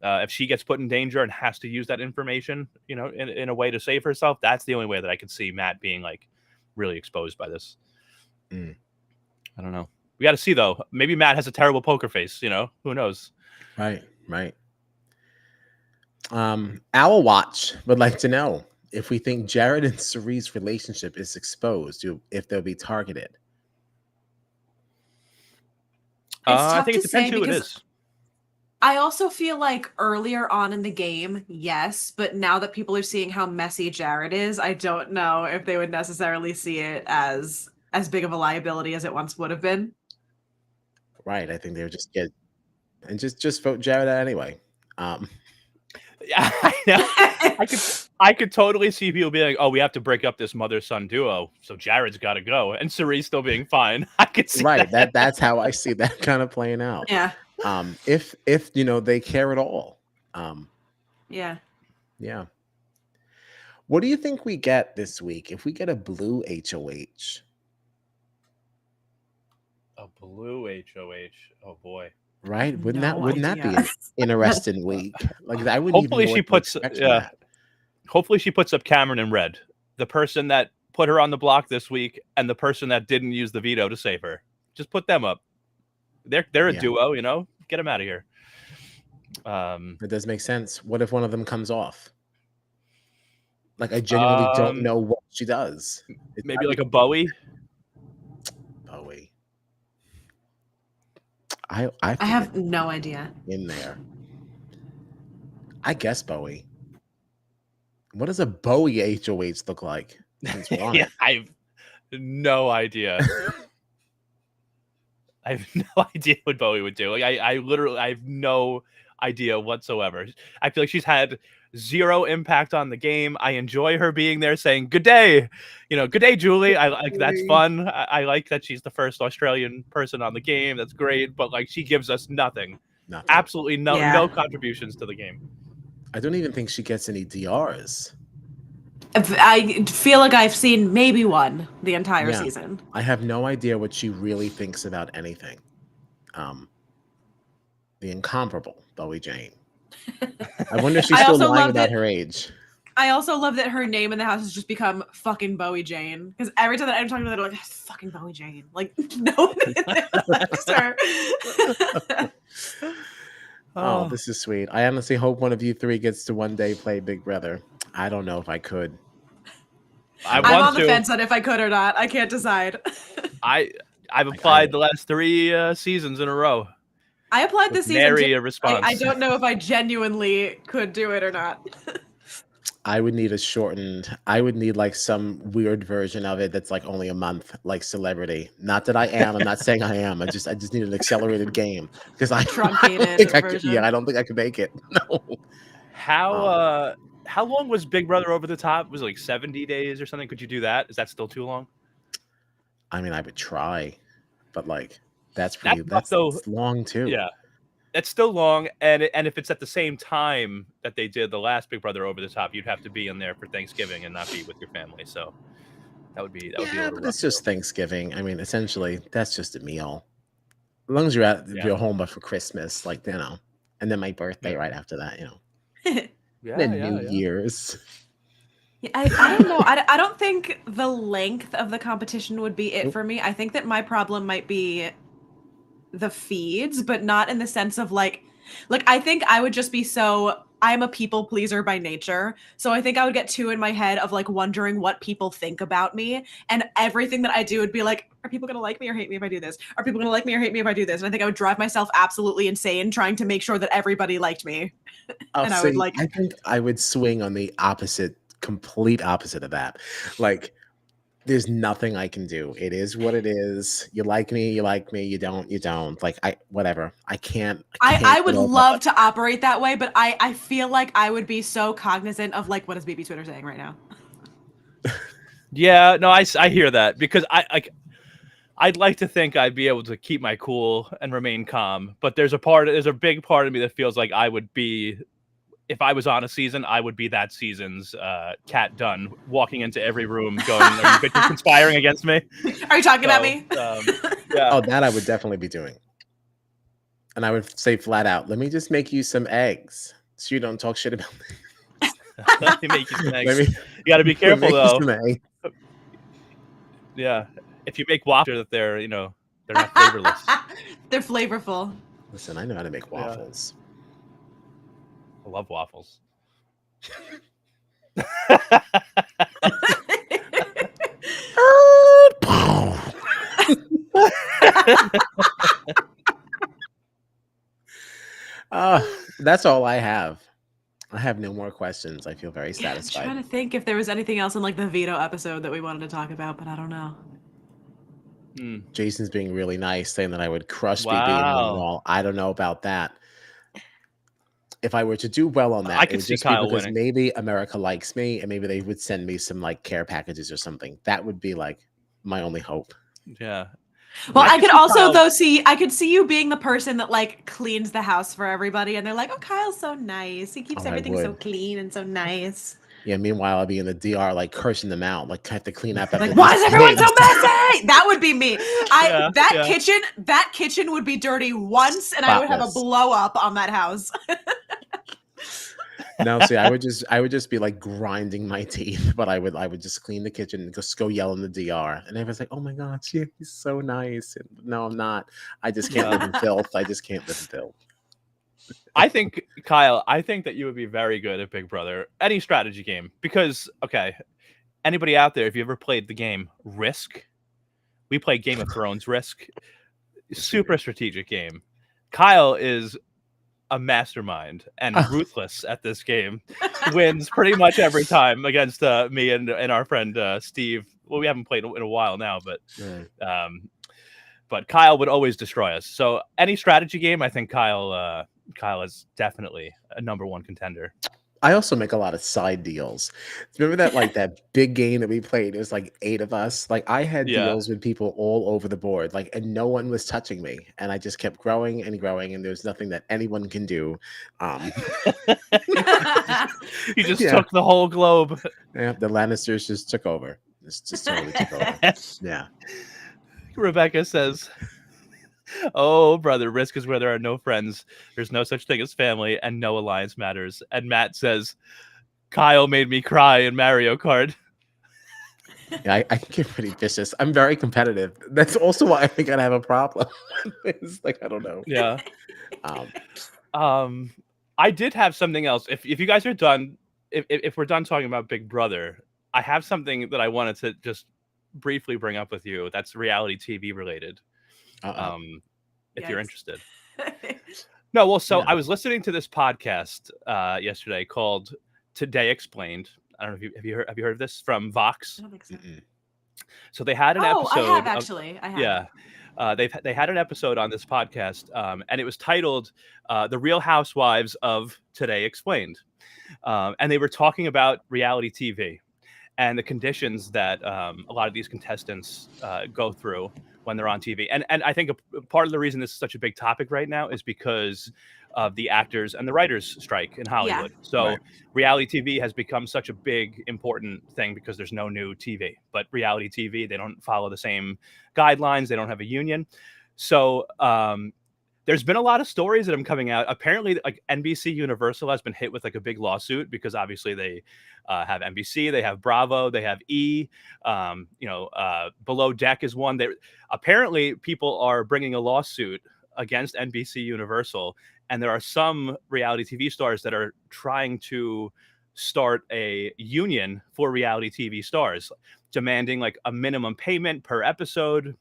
if she gets put in danger and has to use that information, in a way to save herself. That's the only way that I could see Matt being like really exposed by this. I don't know. We got to see though. Maybe Matt has a terrible poker face. Who knows? Right. Owl Watch would like to know if we think Jared and Cerise's relationship is exposed, if they'll be targeted. I think it depends who it is. I also feel like earlier on in the game, yes, but now that people are seeing how messy Jared is, I don't know if they would necessarily see it as big of a liability as it once would have been. Right. I think they would just get and just vote Jared out anyway. Yeah, I know. I could totally see people being like, "Oh, we have to break up this mother-son duo, so Jared's got to go," and Cerise still being fine. I could see that's how I see that kind of playing out. Yeah. If they care at all. Yeah. What do you think we get this week if we get a blue HOH? A blue HOH. Oh boy. Right? Wouldn't that be an interesting week? Like I wouldn't. Hopefully she puts Hopefully she puts up Cameron in red. The person that put her on the block this week and the person that didn't use the veto to save her. Just put them up. They're a duo, Get them out of here. It does make sense. What if one of them comes off? Like I genuinely don't know what she does. Maybe like a Bowie. I have no idea. In there. I guess Bowie. What does a Bowie HOH look like? Yeah, I have no idea. I have no idea what Bowie would do. Like I have no idea whatsoever. I feel like she's had zero impact on the game. I enjoy her being there saying good day, good day, Julie. I like that's fun. I like that she's the first Australian person on the game. That's great. But like she gives us nothing. Absolutely no contributions to the game. I don't even think she gets any DRs. I feel like I've seen maybe one the entire season. I have no idea what she really thinks about anything. The incomparable Bowie Jane. I wonder if she's still lying about her age. I also love that her name in the house has just become fucking Bowie Jane. Because every time that I'm talking about her, they're like, fucking Bowie Jane. Like, no one likes her. Oh, this is sweet. I honestly hope one of you three gets to one day play Big Brother. I don't know if I could. I'm on the fence on if I could or not. I can't decide. I've applied the last 3 seasons in a row. I applied this season. Nary a response. I don't know if I genuinely could do it or not. I would need I would need like some weird version of it that's like only a month, like Celebrity. Not that I am. I'm not saying I am. I just need an accelerated game because I don't Truncated think I could. version. Yeah, I don't think I could make it. No. How long was Big Brother Over the Top? Was it like 70 days or something? Could you do that? Is that still too long? I mean, I would try, but like that's tough, though. long too. Yeah. That's still long, and if it's at the same time that they did the last Big Brother Over the Top, you'd have to be in there for Thanksgiving and not be with your family. So that would be a little but rough. it's just Thanksgiving. I mean, essentially, that's just a meal. As long as you're home for Christmas, like, you know, and then my birthday right after that, you know. Then New Year's. Yeah, I don't know. I don't think the length of the competition would be it for me. I think that my problem might be the feeds, but not in the sense of like I think I would just be so I'm a people pleaser by nature. So I think I would get too in my head of like wondering what people think about me, and everything that I do would be like, are people going to like me or hate me if I do this? Are people going to like me or hate me if I do this? And I think I would drive myself absolutely insane trying to make sure that everybody liked me. And I would like I think I would swing on the complete opposite of that. Like, there's nothing I can do. It is what it is. You like me, you like me. You don't, you don't. Like, whatever. I can't. I would love to operate that way, but I feel like I would be so cognizant of like, what is BB Twitter saying right now? Yeah, no, I hear that, because I'd like to think I'd be able to keep my cool and remain calm, but there's a big part of me that feels like I would be, if I was on a season, I would be that season's Cat Dunn, walking into every room going, are you bitches conspiring against me? Are you talking about me? Yeah. Oh, that I would definitely be doing. And I would say flat out, let me just make you some eggs so you don't talk shit about me. Let me make you some eggs. You got to be careful, though. Yeah. If you make waffles, that they're, you know, they're not flavorless. They're flavorful. Listen, I know how to make waffles. I love waffles. That's all I have. I have no more questions. I feel very satisfied. I'm trying to think if there was anything else in like the veto episode that we wanted to talk about, but I don't know. Jason's being really nice, saying that I would crush BB in one wall. I don't know about that. If I were to do well on that, I could see Kyle because winning. maybe America likes me, and maybe they would send me some like care packages or something. That would be like my only hope. Yeah. Well, I could also though I could see you being the person that like cleans the house for everybody, and they're like, "Oh, Kyle's so nice. He keeps everything so clean and so nice." Yeah. Meanwhile, I'll be in the DR like cursing them out, like I have to clean up. Like, why is everyone so messy? That would be me. That kitchen would be dirty once, and I would have a blow up on that house. No, see, I would just be like grinding my teeth, but I would just clean the kitchen and just go yell in the DR, and everyone's like, "Oh my God, he's so nice." And no, I'm not. I just can't live in filth. I just can't live in filth. I think, Kyle, that you would be very good at Big Brother, any strategy game, because, okay, anybody out there, if you ever played the game Risk, we play Game of Thrones Risk, super strategic game. Kyle is a mastermind and ruthless at this game, wins pretty much every time against me and our friend Steve. Well, we haven't played in a while now, but Kyle would always destroy us. So any strategy game, I think Kyle is definitely a #1 contender. I also make a lot of side deals. Remember that like that big game that we played? It was like 8 of us. Like I had deals with people all over the board, like, and no one was touching me. And I just kept growing and growing, and there's nothing that anyone can do. You just took the whole globe. Yeah, the Lannisters just took over. Just totally took over. Yeah. Rebecca says, "Oh, brother, Risk is where there are no friends. There's no such thing as family, and no alliance matters." And Matt says, "Kyle made me cry in Mario Kart." Yeah, I can get pretty vicious. I'm very competitive. That's also why I think I'd have a problem. It's like, I don't know. Yeah. I did have something else. If you guys are done, if we're done talking about Big Brother, I have something that I wanted to just briefly bring up with you. That's reality TV related. If you're interested. No, well, so I was listening to this podcast yesterday called Today Explained. I don't know if you have you heard of this from Vox? I don't think so. So they had an Oh, I have episode of, actually. I have. yeah. They had an episode on this podcast, and it was titled "The Real Housewives of Today Explained," and they were talking about reality TV and the conditions that a lot of these contestants go through when they're on TV. And I think a part of the reason this is such a big topic right now is because of the actors and the writers strike in Hollywood. So Right. reality TV has become such a big, important thing because there's no new TV. But reality TV, they don't follow the same guidelines. They don't have a union. So there's been a lot of stories that have coming out. Apparently, like NBC Universal has been hit with like a big lawsuit because obviously they have NBC, they have Bravo, they have E. Below Deck is one. Apparently, people are bringing a lawsuit against NBC Universal, and there are some reality TV stars that are trying to start a union for reality TV stars, demanding like a minimum payment per episode.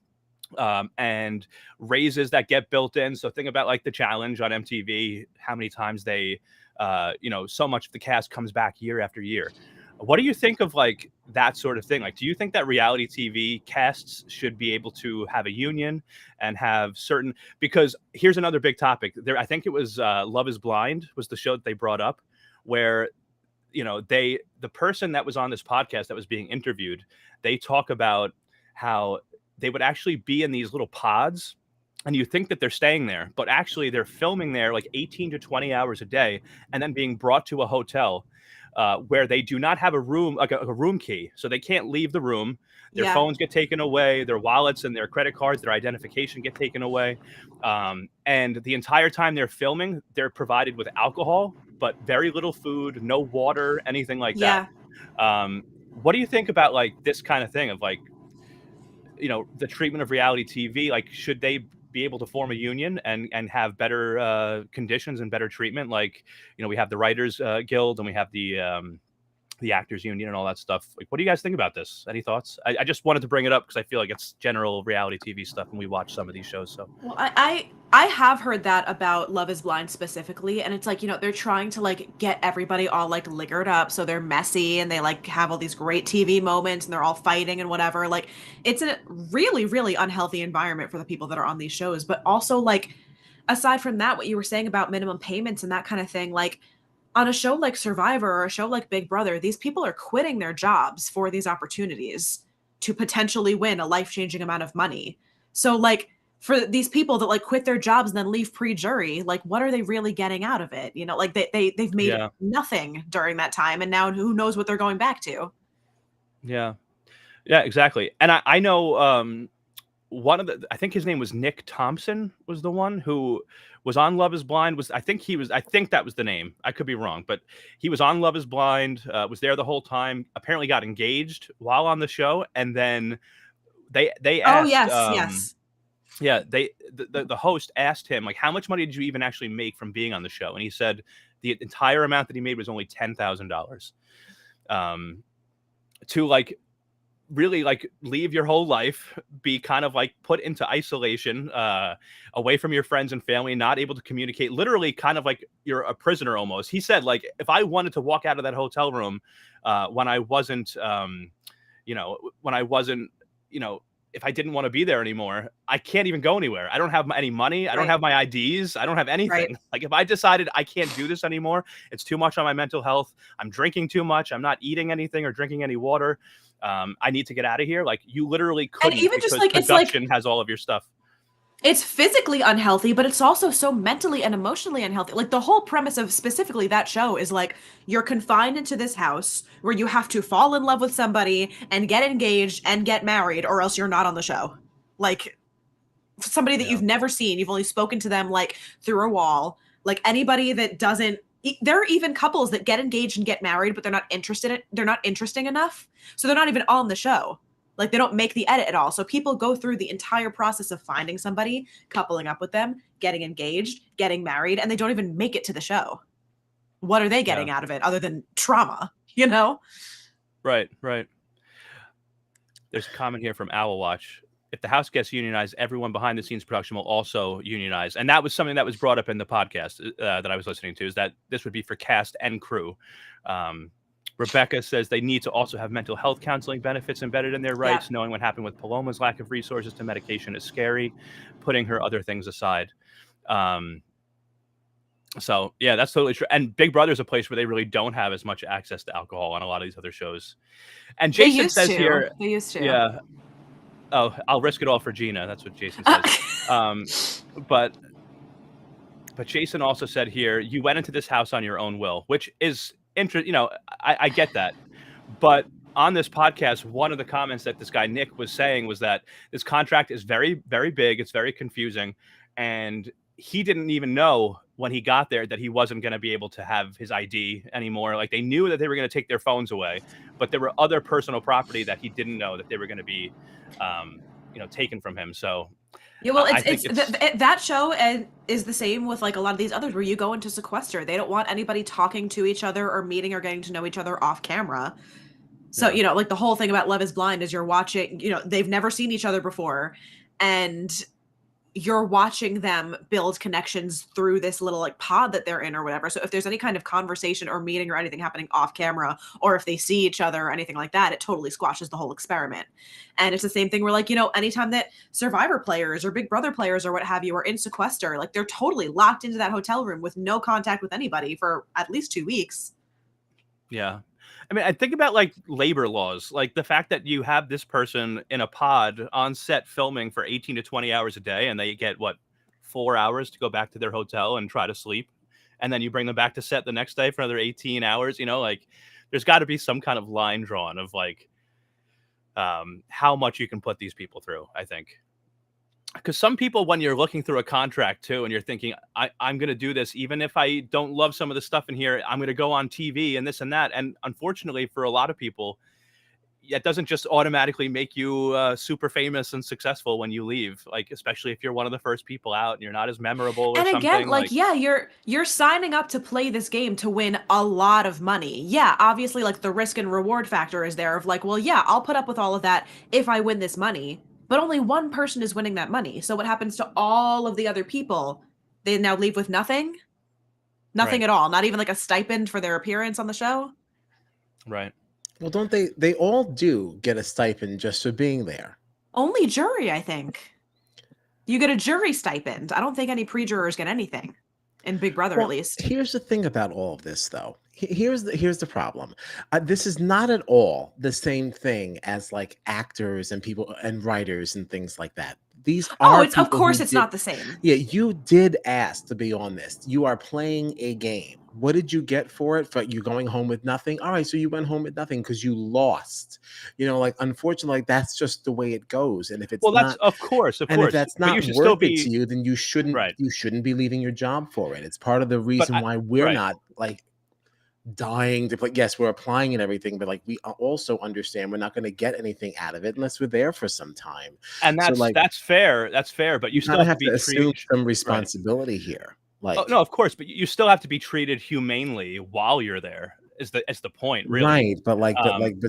And raises that get built in. So think about like the challenge on MTV, how many times they, so much of the cast comes back year after year. What do you think of like that sort of thing? Like, do you think that reality TV casts should be able to have a union and have certain, because here's another big topic there. I think it was Love is Blind was the show that they brought up where, the person that was on this podcast that was being interviewed, they talk about how they would actually be in these little pods and you think that they're staying there, but actually they're filming there like 18 to 20 hours a day and then being brought to a hotel where they do not have a room, like a room key. So they can't leave the room. Their phones get taken away, their wallets and their credit cards, their identification get taken away. And the entire time they're filming, they're provided with alcohol, but very little food, no water, anything like that. What do you think about like this kind of thing of like, the treatment of reality TV? Like, should they be able to form a union and have better conditions and better treatment? Like, we have the Writers Guild and we have the Actors Union and all that stuff. Like, what do you guys think about this? Any thoughts? I just wanted to bring it up because I feel like it's general reality TV stuff and we watch some of these shows. So, well, I have heard that about Love is Blind specifically, and it's like, they're trying to like get everybody all like liquored up so they're messy and they like have all these great TV moments and they're all fighting and whatever. Like, it's a really, really unhealthy environment for the people that are on these shows. But also, like, aside from that, what you were saying about minimum payments and that kind of thing, like on a show like Survivor or a show like Big Brother, these people are quitting their jobs for these opportunities to potentially win a life-changing amount of money. So like, for these people that like quit their jobs and then leave pre-jury, like what are they really getting out of it? Like they've made nothing during that time, and now who knows what they're going back to. Yeah, exactly. And I know I think his name was Nick Thompson was the one who was on Love is Blind. I think that was the name. I could be wrong, but he was on Love is Blind, was there the whole time, apparently got engaged while on the show. And then they asked, yes. Yeah, the host asked him, like, how much money did you even actually make from being on the show? And he said the entire amount that he made was only $10,000. To like really like leave your whole life, be kind of like put into isolation, away from your friends and family, not able to communicate, literally kind of like you're a prisoner almost. He said, like, if I wanted to walk out of that hotel room when I wasn't, if I didn't want to be there anymore, I can't even go anywhere. I don't have any money. I don't have my IDs. I don't have anything. Right. Like, if I decided I can't do this anymore, it's too much on my mental health. I'm drinking too much. I'm not eating anything or drinking any water. I need to get out of here. Like, you literally couldn't, and even because just like production has all of your stuff. It's physically unhealthy, but it's also so mentally and emotionally unhealthy. Like, the whole premise of specifically that show is like, you're confined into this house where you have to fall in love with somebody and get engaged and get married, or else you're not on the show. Like, somebody that you've never seen, you've only spoken to them like through a wall. Like, anybody that doesn't, there are even couples that get engaged and get married, but they're not interesting enough. So they're not even on the show. Like, they don't make the edit at all. So people go through the entire process of finding somebody, coupling up with them, getting engaged, getting married, and they don't even make it to the show. What are they getting out of it other than trauma, Right. There's a comment here from Owl Watch. if the house gets unionized, everyone behind the scenes production will also unionize. And that was something that was brought up in the podcast that I was listening to, is that this would be for cast and crew. Rebecca says they need to also have mental health counseling benefits embedded in their rights. Knowing what happened with Paloma's lack of resources to medication is scary, putting her other things aside. So yeah, that's totally true. And Big Brother's a place where they really don't have as much access to alcohol on a lot of these other shows. And Jason says here, they used to. Yeah. Oh, I'll risk it all for Gina. That's what Jason says. But Jason also said here, you went into this house on your own will, which is interesting. You know, I get that. But on this podcast, one of the comments that this guy Nick was saying was that this contract is very, very big. It's very confusing. And he didn't even know when he got there that he wasn't going to be able to have his ID anymore. Like, they knew that they were going to take their phones away, but there were other personal property that he didn't know that they were going to be, taken from him. So yeah, well, that show is the same with like a lot of these others where you go into sequester. They don't want anybody talking to each other or meeting or getting to know each other off camera. So, like the whole thing about Love is Blind is you're watching, they've never seen each other before, and you're watching them build connections through this little like pod that they're in or whatever. So if there's any kind of conversation or meeting or anything happening off camera, or if they see each other or anything like that, it totally squashes the whole experiment. And it's the same thing where like, anytime that Survivor players or Big Brother players or what have you are in sequester, like they're totally locked into that hotel room with no contact with anybody for at least 2 weeks. Yeah. I mean, I think about like labor laws, like the fact that you have this person in a pod on set filming for 18 to 20 hours a day, and they get 4 hours to go back to their hotel and try to sleep. And then you bring them back to set the next day for another 18 hours, like there's got to be some kind of line drawn of like how much you can put these people through, I think. Because some people, when you're looking through a contract too, and you're thinking, I'm going to do this, even if I don't love some of the stuff in here, I'm going to go on TV and this and that. And unfortunately, for a lot of people, it doesn't just automatically make you super famous and successful when you leave. Like, especially if you're one of the first people out and you're not as memorable or something. And again, you're signing up to play this game to win a lot of money. Yeah, obviously, like the risk and reward factor is there of like, well, yeah, I'll put up with all of that if I win this money. But only one person is winning that money. So what happens to all of the other people? They now leave with nothing? Nothing at all. Not even like a stipend for their appearance on the show? Right. Well, don't they all do get a stipend just for being there? Only jury, I think. You get a jury stipend. I don't think any pre-jurors get anything. In Big Brother, at least. Here's the thing about all of this, though. Here's the problem. This is not at all the same thing as like actors and people and writers and things like that. These are of course it's not the same. Yeah, you did ask to be on this. You are playing a game. What did you get for it? For you going home with nothing? All right, so you went home with nothing because you lost. Like unfortunately, that's just the way it goes. And if it's that's of course, and if that's not worth it to you, then you shouldn't be leaving your job for it. It's part of the reason why we're not like dying to play. Yes, we're applying and everything, but like we also understand we're not going to get anything out of it unless we're there for some time. And that's fair. That's fair, but you still have to assume some responsibility here. Like, no, of course, but you still have to be treated humanely while you're there. Is the point, really? Right, but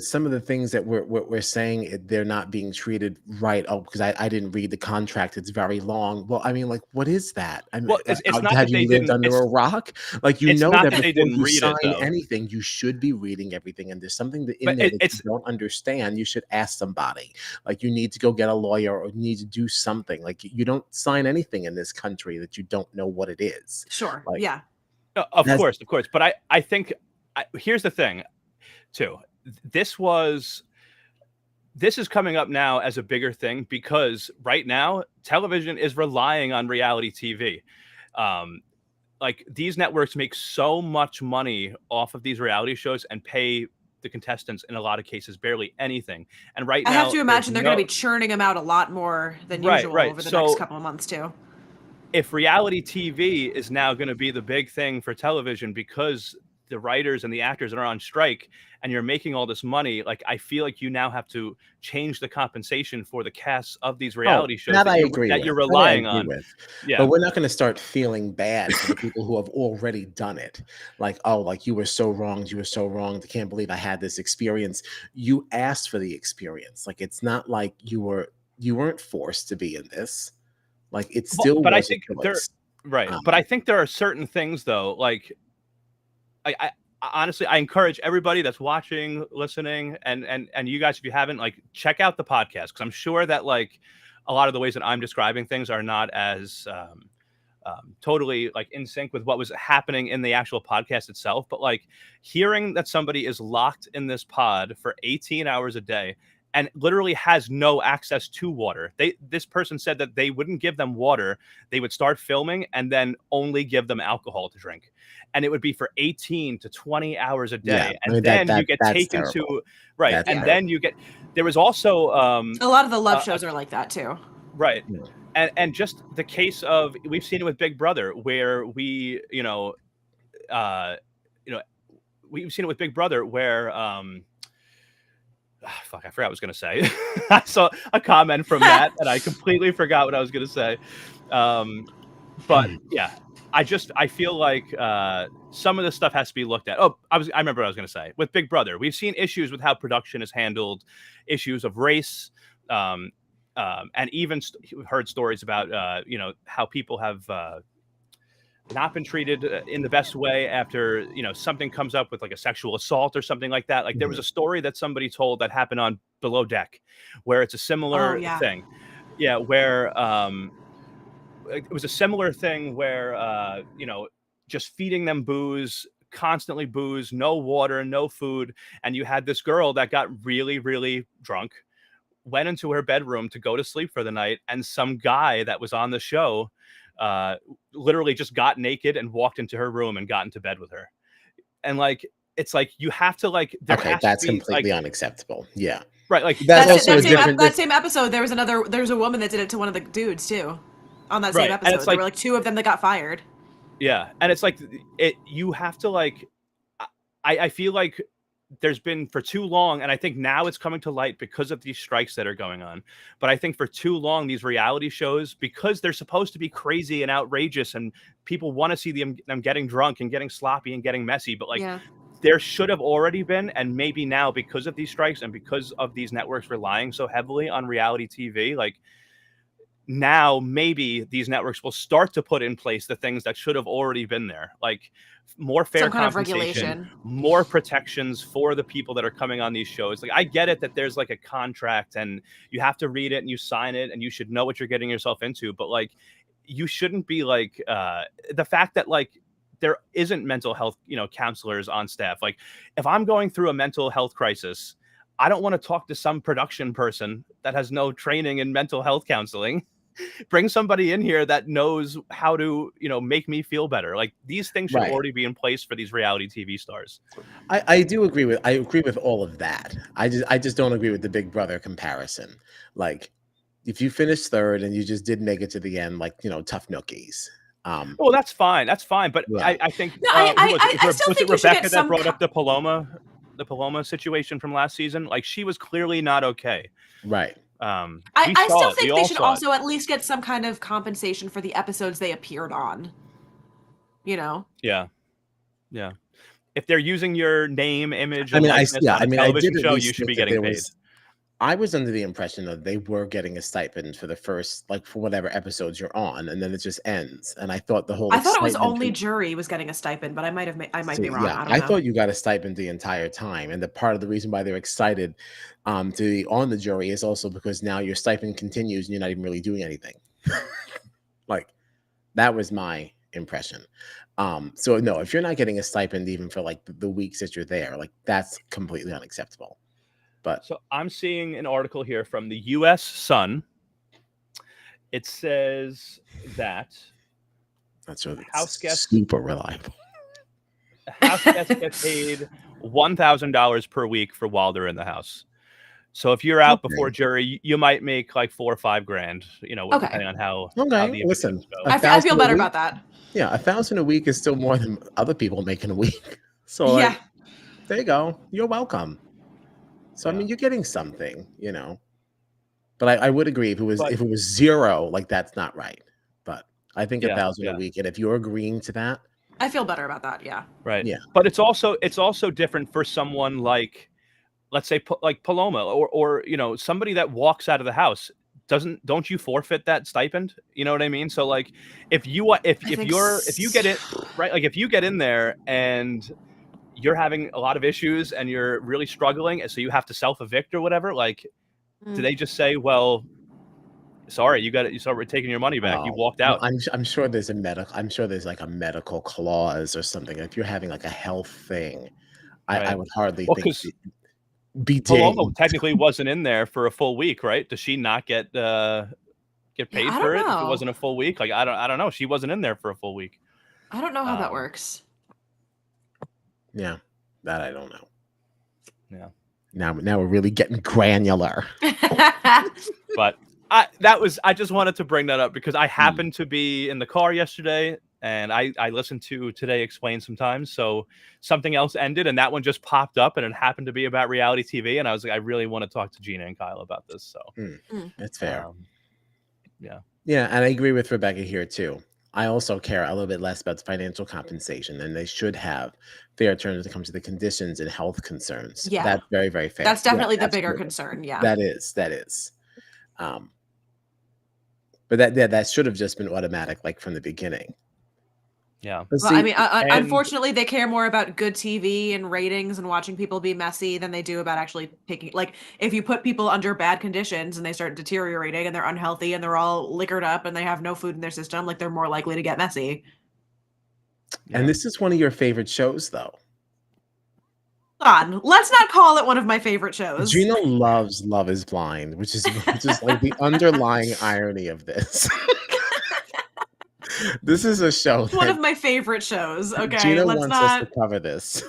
some of the things that we're saying, they're not being treated right. Oh, because I didn't read the contract; it's very long. Well, I mean, like, what is that? I mean, it's not have that they you lived didn't, under a rock? Like, you know that before you sign it, anything, you should be reading everything. And there's something that in there that you don't understand. You should ask somebody. Like, you need to go get a lawyer or you need to do something. Like, you don't sign anything in this country that you don't know what it is. Sure. Like, yeah. No, of course. But I think. Here's the thing, too. This is coming up now as a bigger thing because right now television is relying on reality TV. Like these networks make so much money off of these reality shows and pay the contestants in a lot of cases barely anything. And right now, I have to imagine they're going to be churning them out a lot more than usual over the next couple of months too. If reality TV is now going to be the big thing for television because the writers and the actors are on strike and you're making all this money, like I feel like you now have to change the compensation for the casts of these reality shows that you're relying on. Yeah. But we're not going to start feeling bad for the people who have already done it. Like, oh, like you were so wronged. I can't believe I had this experience. You asked for the experience. Like, it's not like you were you weren't forced to be in this. Like, it still but I was a think there choice. right. But I think there are certain things though, like I honestly I encourage everybody that's watching, listening, and you guys, if you haven't, like, check out the podcast, because I'm sure that like a lot of the ways that I'm describing things are not as totally like in sync with what was happening in the actual podcast itself. But like hearing that somebody is locked in this pod for 18 hours a day and literally has no access to water. This person said that they wouldn't give them water. They would start filming and then only give them alcohol to drink. And it would be for 18 to 20 hours a day. Yeah, I And mean, then that's you get taken terrible. to right. That's And terrible. then you get there was also A lot of the love shows are like that too. right. Yeah. And just the case of, we've seen it with Big Brother, where we've seen it with Big Brother where fuck, I forgot what I was gonna say. I saw a comment from Matt and I completely forgot what I was gonna say. But yeah, I feel like some of this stuff has to be looked at. I remember what I was gonna say. With Big Brother, we've seen issues with how production is handled, issues of race, and even heard stories about how people have not been treated in the best way after something comes up with like a sexual assault or something like that. Like there was a story that somebody told that happened on Below Deck, where it's a similar thing. Yeah, where it was a similar thing where just feeding them booze, constantly booze, no water, no food, and you had this girl that got really, really drunk, went into her bedroom to go to sleep for the night, and some guy that was on the show literally just got naked and walked into her room and got into bed with her. And like it's like you have to like that's completely unacceptable. Yeah, right. Like that same episode, there's a woman that did it to one of the dudes too on that same episode. There were like two of them that got fired. Yeah, and it's like you have to like I feel like there's been for too long, and I think now it's coming to light because of these strikes that are going on. But I think for too long, these reality shows, because they're supposed to be crazy and outrageous, and people want to see them getting drunk and getting sloppy and getting messy. But like, there should have already been, and maybe now because of these strikes and because of these networks relying so heavily on reality TV, like now maybe these networks will start to put in place the things that should have already been there, like more fair compensation, more protections for the people that are coming on these shows. Like I get it that there's like a contract and you have to read it and you sign it and you should know what you're getting yourself into, but like you shouldn't be like the fact that like there isn't mental health counselors on staff. Like if I'm going through a mental health crisis, I don't want to talk to some production person that has no training in mental health counseling. Bring somebody in here that knows how to, make me feel better. Like these things should already be in place for these reality TV stars. I agree with all of that. I just don't agree with the Big Brother comparison. Like if you finish third and you just didn't make it to the end, like, tough nookies. Well, that's fine. That's fine. But I think was it Rebecca that brought up the Paloma situation from last season? Like she was clearly not okay. Right. I still think they should also at least get some kind of compensation for the episodes they appeared on. Yeah. If they're using your name, image, on a television show, you should be getting paid. I was under the impression that they were getting a stipend for the first, like for whatever episodes you're on, and then it just ends. And I thought I thought it was only jury was getting a stipend, but I might be wrong. Yeah, I thought you got a stipend the entire time, and the part of the reason why they're excited to be on the jury is also because now your stipend continues and you're not even really doing anything. Like that was my impression. So no, if you're not getting a stipend even for like the weeks that you're there, like that's completely unacceptable. So I'm seeing an article here from the U.S. Sun. It says that that's really house guests super reliable. House guests get paid $1,000 per week for while they're in the house. So if you're out before jury, you might make like $4 or $5 grand. Depending on how. Okay, listen, I feel better about that. Yeah, $1,000 a week is still more than other people make in a week. So yeah, there you go. You're welcome. So I mean, you're getting something, But I would agree if it was zero, like that's not right. But I think $1,000 a week, and if you're agreeing to that, I feel better about that. Yeah. Right. Yeah. But it's also different for someone like, let's say, like Paloma or somebody that walks out of the house. don't you forfeit that stipend? You know what I mean? So like, if you get it right, like if you get in there and you're having a lot of issues and you're really struggling, and so you have to self-evict or whatever, like, do they just say, well, sorry, you start taking your money back. You walked out. I'm sure there's I'm sure there's like a medical clause or something. If you're having like a health thing, I would hardly think be dinged. Paloma technically wasn't in there for a full week, right? Does she not get paid for it if it wasn't a full week? Like, I don't know. She wasn't in there for a full week. I don't know how that works. Yeah, that I don't know. Yeah. Now we're really getting granular. But I just wanted to bring that up because I happened to be in the car yesterday and I listened to Today Explained sometimes. So something else ended and that one just popped up and it happened to be about reality TV. And I was like, I really want to talk to Gina and Kyle about this. So that's fair. Yeah. Yeah. And I agree with Rebecca here too. I also care a little bit less about financial compensation, and they should have fair terms when it comes to the conditions and health concerns. Yeah. That's very, very fair. That's definitely the bigger concern. Yeah. That is. But that should have just been automatic, like from the beginning. Yeah. Well, I mean, unfortunately, they care more about good TV and ratings and watching people be messy than they do about actually picking. Like, if you put people under bad conditions and they start deteriorating and they're unhealthy and they're all liquored up and they have no food in their system, like they're more likely to get messy. Yeah. And this is one of your favorite shows, though. Let's not call it one of my favorite shows. Gina loves Love is Blind, which is like the underlying irony of this. This is a show. One of my favorite shows. Okay, Gina wants us to cover this.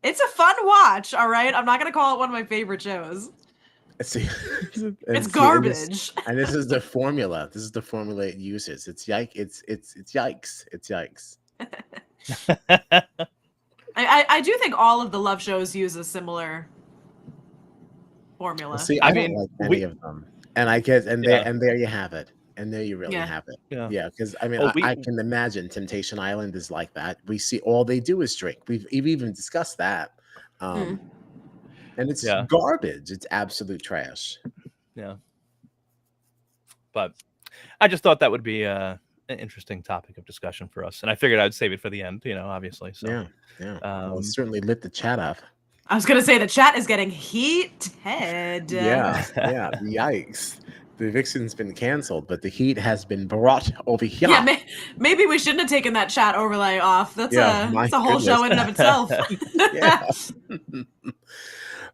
It's a fun watch. All right, I'm not gonna call it one of my favorite shows. It's garbage. And this is the formula. This is the formula it uses. It's yikes. It's yikes. It's yikes. I do think all of the love shows use a similar formula. See, I mean, like any of them, and I guess, and there you have it, and there you really have it. Yeah, because I mean, I can imagine Temptation Island is like that. We see all they do is drink. We've even discussed that, and it's garbage. It's absolute trash. Yeah, but I just thought that would be an interesting topic of discussion for us, and I figured I'd save it for the end. You know, obviously. So yeah. Well, it certainly lit the chat up. I was gonna say the chat is getting heated. Yeah. Yikes. The eviction's been canceled, but the heat has been brought over here. Yeah, maybe we shouldn't have taken that chat overlay off. That's a whole show in and of itself.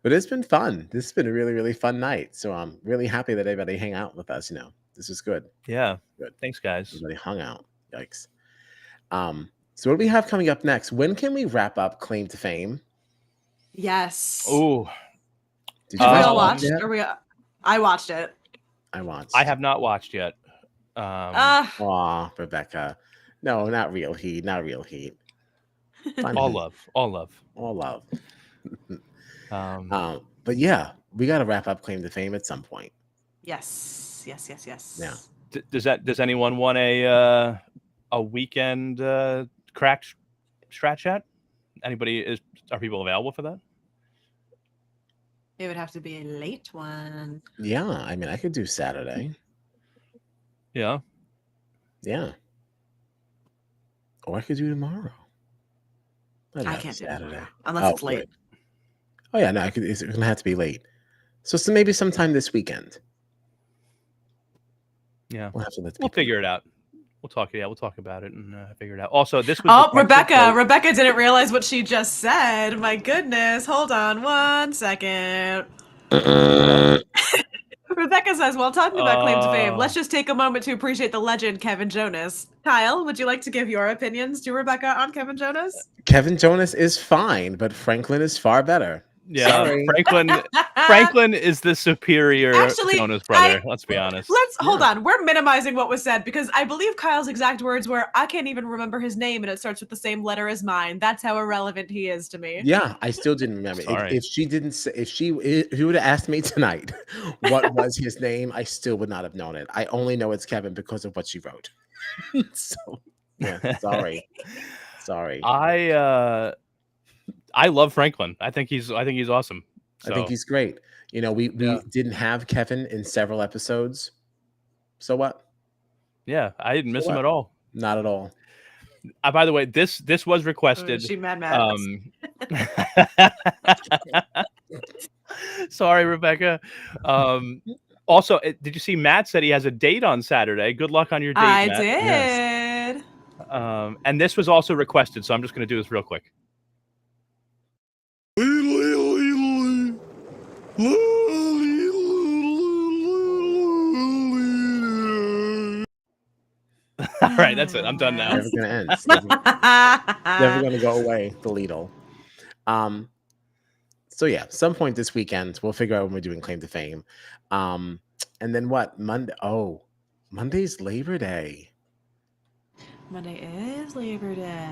But it's been fun. This has been a really, really fun night. So I'm really happy that everybody hang out with us. You know, this is good. Yeah. Good. Thanks, guys. Everybody hung out. Yikes. So what do we have coming up next? When can we wrap up Claim to Fame? Yes. Oh. Did you all watch it? I watched it. I have not watched yet. Rebecca. No, not real heat. Not real heat. All love. But yeah, we got to wrap up Claim to Fame at some point. Yes. Yeah. Does anyone want a weekend cracked Strat chat? Are people available for that? It would have to be a late one. Yeah, I mean, I could do Saturday. Yeah. Or I could do tomorrow. I can't do Saturday unless it's late. Good. Oh yeah, no, it's gonna have to be late. So maybe sometime this weekend. Yeah, we'll figure it out. We'll talk. Yeah, we'll talk about it and figure it out. Also, this was Rebecca didn't realize what she just said. My goodness, hold on 1 second. Rebecca says, while talking about Claim to Fame, let's just take a moment to appreciate the legend Kevin Jonas. Kyle, would you like to give your opinions to Rebecca on Kevin Jonas? Kevin Jonas is fine, but Franklin is far better. Yeah, sorry. Franklin is the superior Jonas brother. Let's be honest. Hold on. We're minimizing what was said because I believe Kyle's exact words were, "I can't even remember his name, and it starts with the same letter as mine." That's how irrelevant he is to me. Yeah, I still didn't remember. If she didn't say, if you would have asked me tonight what was his name, I still would not have known it. I only know it's Kevin because of what she wrote. So yeah, sorry. I love Franklin. I think he's awesome. I think So he's great. You know, we yeah, didn't have Kevin in several episodes. So what? yeah, I didn't So miss him what? at all. Not at all. By the way, this was requested. She mad. Um, sorry, Rebecca. Also, did you see Matt said he has a date on Saturday? Good luck on your date, I Matt. did. And this was also requested, so I'm just going to do this real quick. All right, that's it. I'm done now. Never gonna end. It's never gonna go away. The Lidl. So yeah, some point this weekend we'll figure out when we're doing Claim to Fame. And then what? Monday. Oh, Monday's Labor Day. Monday is Labor Day.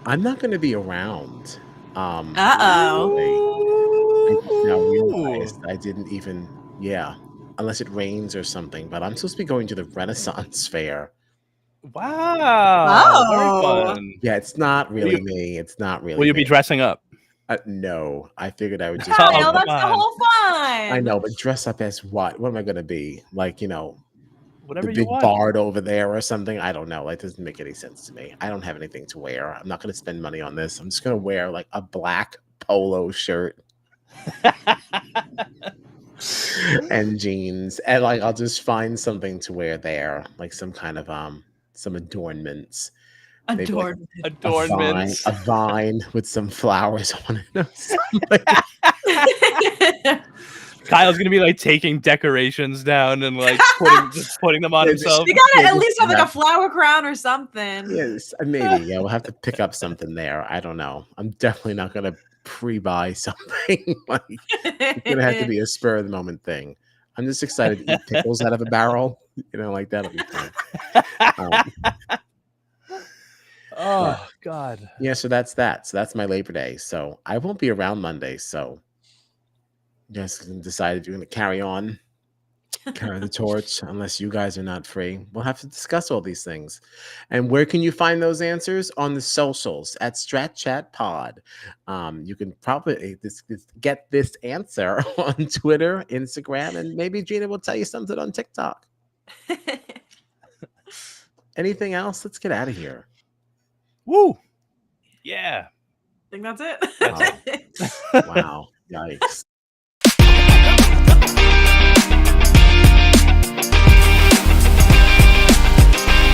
I'm not gonna be around. Uh-oh. I just now realized I didn't even. Yeah, unless it rains or something. But I'm supposed to be going to the Renaissance Fair. Wow, very Oh. fun. Yeah, it's not really me. It's not really. Will you be me. dressing up? No, I figured I would just. Oh, Kyle, come that's the on. whole fun. I know, but dress up as what? What am I going to be? Like, you know, Whatever the you big want. bard over there or something? I don't know. That doesn't make any sense to me. I don't have anything to wear. I'm not going to spend money on this. I'm just going to wear like a black polo shirt and jeans, and like I'll just find something to wear there, like some kind of some adornments. Maybe like Adornment. Adornments. a vine with some flowers on it or something. Kyle's gonna be like taking decorations down and like putting them on Yeah, himself. You gotta Yeah, at least have like yeah. a flower crown or something. Yes, maybe. Yeah, we'll have to pick up something there. I don't know. I'm definitely not gonna pre-buy something. Like it's gonna have to be a spur of the moment thing. I'm just excited to eat pickles out of a barrel. You know, like that'll be fun. Oh God. Yeah, so that's that. So that's my Labor Day. So I won't be around Monday. So you guys can decide if you're gonna carry the torch, unless you guys are not free. We'll have to discuss all these things. And where can you find those answers? On the socials at Strat Chat Pod. You can probably get this answer on Twitter, Instagram, and maybe Gina will tell you something on TikTok. Anything else? Let's get out of here. Woo. Yeah. I think that's it. That's Wow. Yikes.